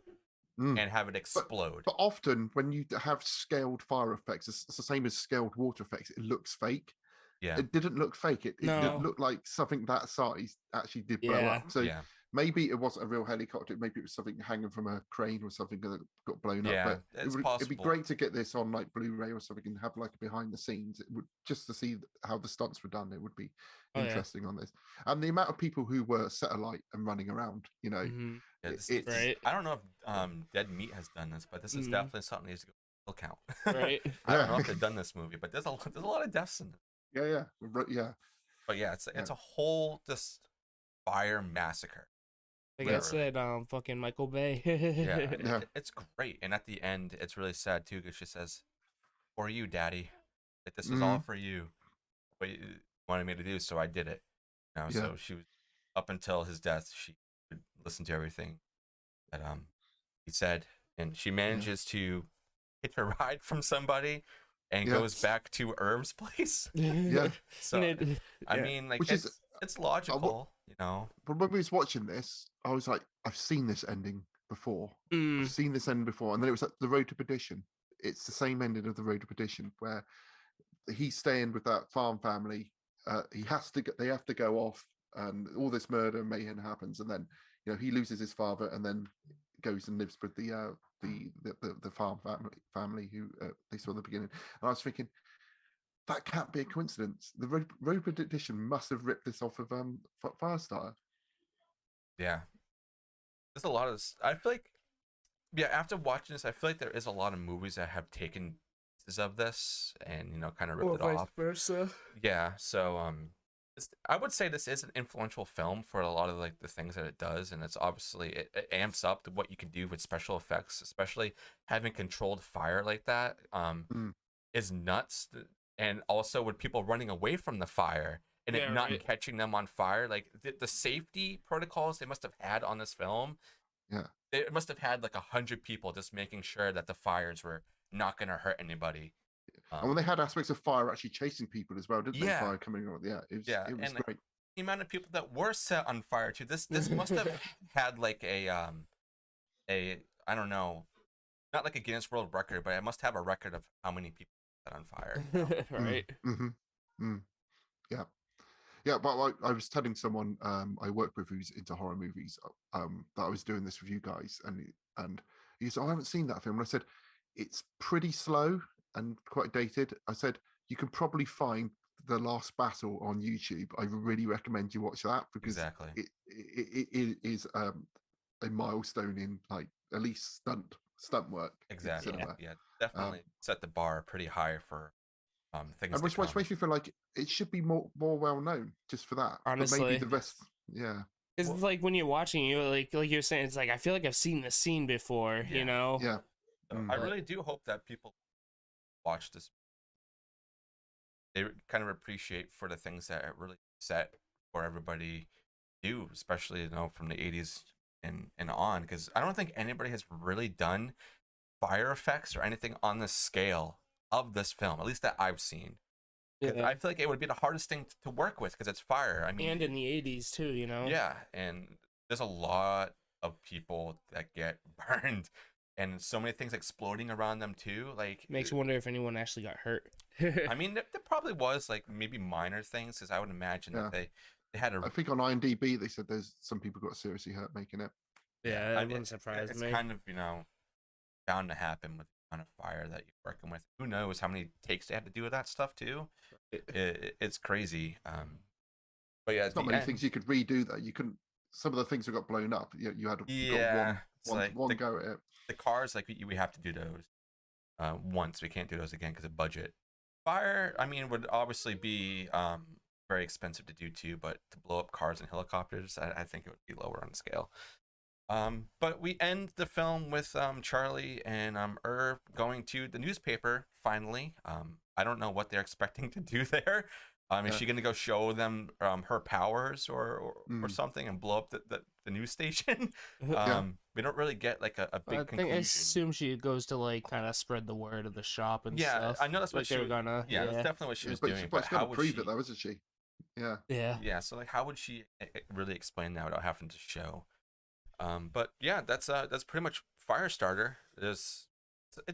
and have it explode. But often when you have scaled fire effects, it's the same as scaled water effects. It looks fake. Yeah. It didn't look fake. It looked like something that size actually did blow up. So maybe it wasn't a real helicopter. Maybe it was something hanging from a crane or something that got blown up. But it'd be great to get this on like Blu-ray or something and have like a behind the scenes. It would, just to see how the stunts were done. It would be interesting on this. And the amount of people who were set alight and running around, it's right. I don't know if Dead Meat has done this, but this is definitely something that needs to go count. Right. I don't know if they've done this movie, but there's a lot of deaths in it. Yeah. But it's a whole just fire massacre. Like I said, fucking Michael Bay. It's great, and at the end, it's really sad too, because she says, "For you, Daddy, that this was all for you. What you wanted me to do, so I did it." So she was, up until his death, she would listen to everything that he said, and she manages to hitch a ride from somebody and goes back to Irv's place. So I mean, like, it's logical, But when we was watching this, I was like, I've seen this ending before. I've seen this ending before, and then it was like The Road to Perdition. It's the same ending of The Road to Perdition, where he's staying with that farm family. They have to go off, and all this murder and mayhem happens, and then he loses his father, and then goes and lives with the farm family who they saw in the beginning. And I was thinking, that can't be a coincidence. The Road Perdition must have ripped this off of Firestarter. Yeah. there's a lot of I feel like yeah, after watching this, I feel like there is a lot of movies that have taken pieces of this and kind of ripped Or it vice off. versa. Yeah, so I would say this is an influential film for a lot of like the things that it does, and it's obviously it amps up to what you can do with special effects, especially having controlled fire like that. Mm. Is nuts, and also with people running away from the fire and it Yeah, not right. catching them on fire, like the safety protocols they must have had on this film. Yeah. They must have had like 100 people just making sure that the fires were not going to hurt anybody. And when they had aspects of fire actually chasing people as well, didn't they? Yeah, Fire coming out. Yeah, yeah, it was and like, great. the amount of people that were set on fire too. This must have had like a I don't know, not like a Guinness World Record, but it must have a record of how many people set on fire. Right. Yeah. Yeah, but I was telling someone I work with who's into horror movies that I was doing this with you guys, and he said, "Oh, I haven't seen that film." And I said, "It's pretty slow and quite dated." I said, "You can probably find The Last Battle on YouTube. I really recommend you watch that because Exactly. it is a milestone in like at least stunt work." Exactly. In cinema. Yeah, definitely set the bar pretty high for things And to which come. makes me feel like it should be more well known just for that. Honestly. But maybe the rest, yeah. It's like when you're watching, you like you're saying, it's like I feel like I've seen this scene before, Yeah. you know? Yeah. So I really do hope that people watch this. They kind of appreciate for the things that it really set for everybody to do, especially from the 80s and on, because I don't think anybody has really done fire effects or anything on the scale of this film, at least that I've seen. Because I feel like it would be the hardest thing to work with because it's fire. I mean, and in the 80s too, you know? yeah, and there's a lot of people that get burned and so many things exploding around them too. Like, Makes you wonder if anyone actually got hurt. I mean, there probably was like maybe minor things because I would imagine that they had a. I think on IMDb they said there's some people got seriously hurt making it. Yeah, that wouldn't surprise it's me. kind of bound to happen with the kind of fire that you're working with. Who knows how many takes they had to do with that stuff too? It's crazy. But yeah, There's not many things you could redo though. You couldn't. Some of the things that got blown up. You had one go at it. The cars, like we have to do those once. We can't do those again because of budget. Fire, I mean, would obviously be very expensive to do too, but to blow up cars and helicopters, I think it would be lower on the scale. But we end the film with Charlie and Irv going to the newspaper finally. I don't know what they're expecting to do there. Is she going to go show them her powers or something and blow up the news station? We don't really get like a big conclusion. I assume she goes to like kind of spread the word of the shop and stuff. I know that's what they were gonna. Yeah, that's definitely what she was doing. But how would prove it though, isn't she? Yeah. Yeah. So like, how would she really explain that without having to show? But yeah, that's pretty much Firestarter. It's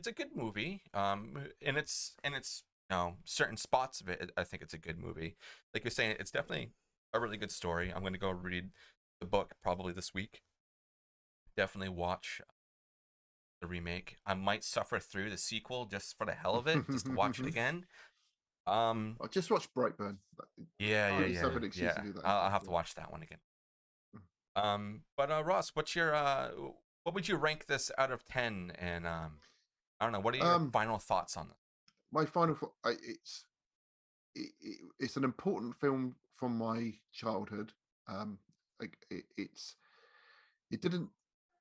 a good movie. And it's certain spots of it, I think it's a good movie. Like you're saying, it's definitely a really good story. I'm going to go read the book probably this week. Definitely watch the remake. I might suffer through the sequel just for the hell of it, just to watch it again. I'll just watch Brightburn. Yeah. I'll have to watch that one again. But Ross, what would you rank this out of 10? And I don't know, what are your final thoughts on this? My final thought, it's an important film from my childhood. It didn't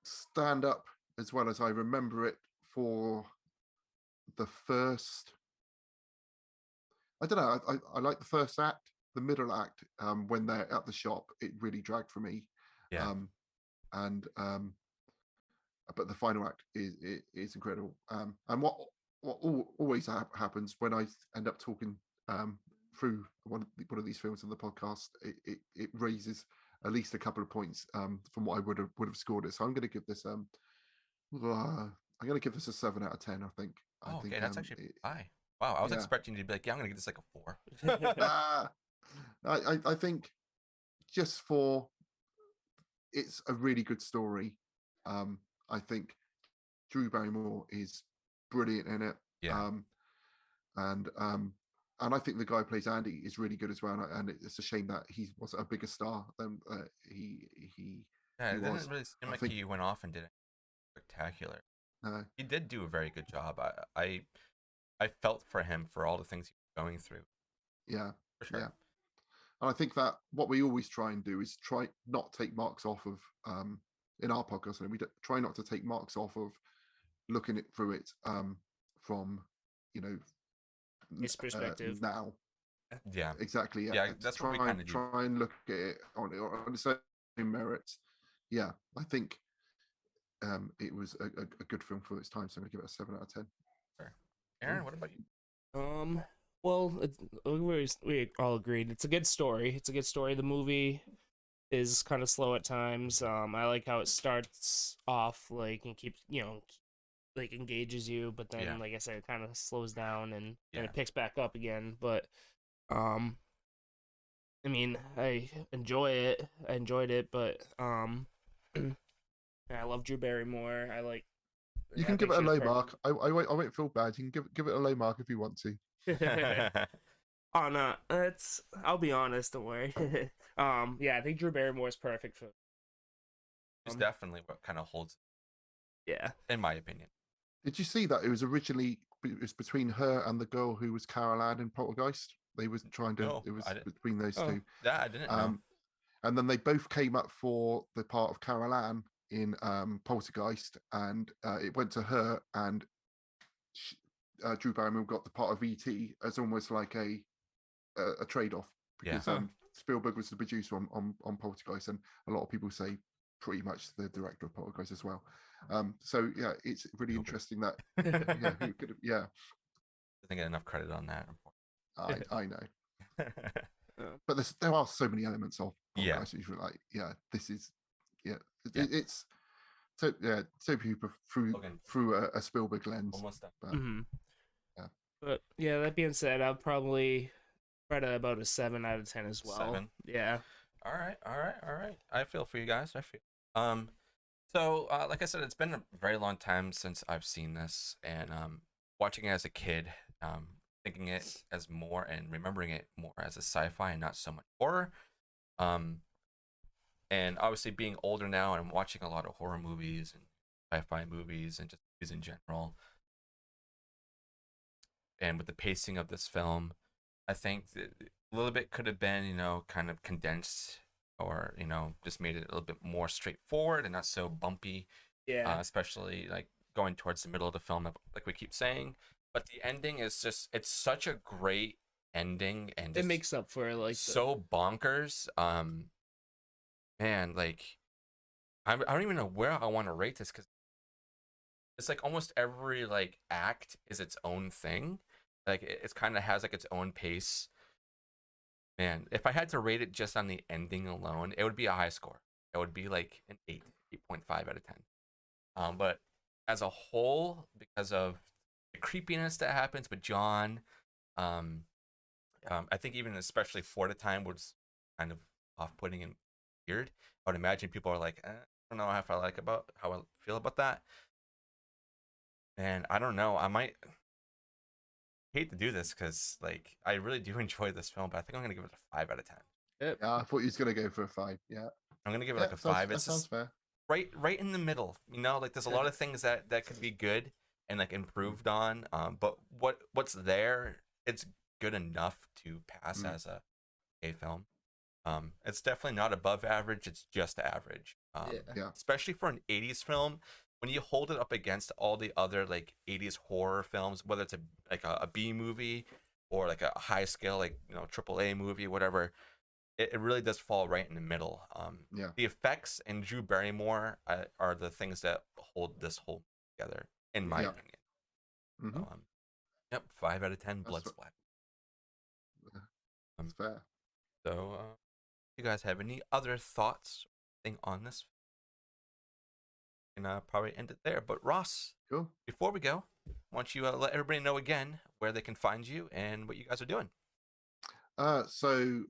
stand up as well as I remember it for the first. I don't know. I like the first act, the middle act. When they're at the shop, it really dragged for me. Yeah. But the final act is incredible. And what always happens when I end up talking through one of these films on the podcast, it raises at least a couple of points from what I would have scored it. So I'm going to give this I'm going to give this a 7 out of 10. I think. Okay, that's actually high. Wow, I was expecting you to be like, yeah, I'm going to give this like a 4. I think just for it's a really good story. I think Drew Barrymore is brilliant in it. Yeah. And I think the guy who plays Andy is really good as well. And it's a shame that he wasn't a bigger star than he Yeah, He it was. didn't really seem I like think. he went off and did anything spectacular. No. He did do a very good job. I felt for him for all the things he was going through. Yeah. For sure. Yeah. And I think that what we always try and do is try not take marks off of in our podcast, and we try not to take marks off of looking it through it from His perspective. now. Yeah. Exactly. Yeah. Yeah, that's what we kind of do. Try and look at it on the same merits. Yeah, I think it was a good film for its time, so I'm gonna give it a 7 out of 10. Sure. Aaron, what about you? Well, we all agreed it's a good story. It's a good story. The movie is kind of slow at times. I like how it starts off like and keeps like engages you, but then like I said, it kind of slows down and then it picks back up again. But I mean, I enjoyed it, but I love Drew Barrymore. You can give it a low mark. I won't feel bad. You can give it a low mark if you want to. Oh no, I'll be honest. Don't worry. Yeah, I think Drew Barrymore is perfect for. It's definitely what kind of holds. Yeah, in my opinion. Did you see that it was between her and the girl who was Carol Ann in Poltergeist? They was trying to. No, it was between those two. Yeah, I didn't know. And then they both came up for the part of Carol Ann in Poltergeist, and it went to her, and Drew Barrymore got the part of E.T. as almost like a trade-off, because Spielberg was the producer on Poltergeist, and a lot of people say pretty much the director of Poltergeist as well. So yeah, it's really interesting that who could have, I didn't get enough credit on that. I know. But there are so many elements of Poltergeist. You feel like, this is it's so people through a Spielberg lens. Almost done. But yeah, that being said, I'll probably rate it about a 7 out of 10 as well. 7. Yeah. All right. I feel for you guys. So like I said, it's been a very long time since I've seen this, and watching it as a kid, thinking it as more and remembering it more as a sci-fi and not so much horror. And obviously being older now and watching a lot of horror movies and sci-fi movies and just movies in general. And with the pacing of this film, I think a little bit could have been, kind of condensed, or, just made it a little bit more straightforward and not so bumpy. Yeah. Especially like going towards the middle of the film, like we keep saying. But the ending is it's such a great ending, and it makes up for like so bonkers. Man, like I don't even know where I want to rate this, because it's like almost every like act is its own thing. Like it's kind of has like its own pace. Man, if I had to rate it just on the ending alone, it would be a high score. It would be like an 8.5 out of 10. But as a whole, because of the creepiness that happens with John, I think even especially for the time was kind of off-putting and weird. I would imagine people are like, I don't know how I feel about that. And I don't know. I might hate to do this, because like I really do enjoy this film, but I think I'm gonna give it a 5 out of 10. Yep. Yeah, I thought you was gonna go for a 5. Yeah, I'm gonna give it like a 5. That sounds fair. Right in the middle. Like there's a lot of things that could be good and like improved on. But what's there, it's good enough to pass as a film. It's definitely not above average. It's just average. Especially for an 80s film. When you hold it up against all the other like 80s horror films, whether it's a B movie or like a high scale like AAA movie, whatever, it really does fall right in the middle. The effects and Drew Barrymore are the things that hold this whole together, in my opinion. So, 5 out of 10 blood splat. That's fair. So, you guys have any other thoughts on this? And probably end it there. But Ross, cool. Before we go, why don't you let everybody know again where they can find you and what you guys are doing? So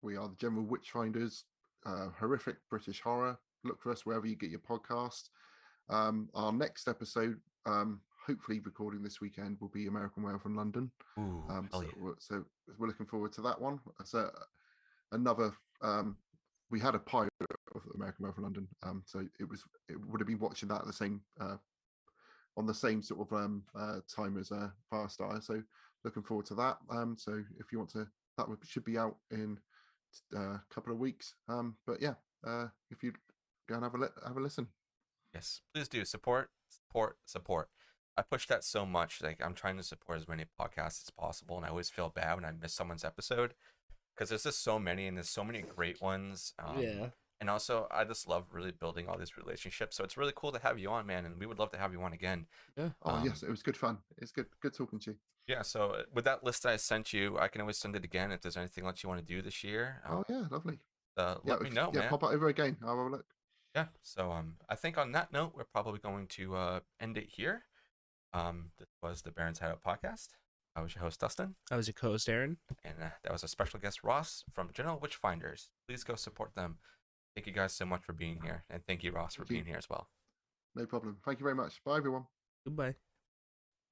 we are the General Witchfinders, horrific British horror. Look for us wherever you get your podcast. Our next episode, hopefully recording this weekend, will be American Werewolf from London. Ooh, so we're looking forward to that one. So another we had a pilot of American Werewolf in London, so it would have been watching that at the same on the same sort of time as Firestarter. So looking forward to that. So if you want to, should be out in a couple of weeks. But yeah, if you go and have a listen. Yes, please do support. I push that so much. Like, I'm trying to support as many podcasts as possible, and I always feel bad when I miss someone's episode because there's just so many, and there's so many great ones. And also, I just love really building all these relationships. So it's really cool to have you on, man, and we would love to have you on again. Yeah. Oh yes, it was good fun. It's good talking to you. Yeah. So with that list that I sent you, I can always send it again if there's anything else you want to do this year. Oh yeah, lovely. Let me know, man. Pop it over again. I'll have a look. Yeah. So I think on that note, we're probably going to end it here. This was the Baron's Hideout podcast. I was your host, Dustin. I was your co-host, Aaron. And that was a special guest, Ross, from General Witchfinders. Please go support them. Thank you guys so much for being here. And thank you, Ross, for being here as well. No problem. Thank you very much. Bye, everyone. Goodbye.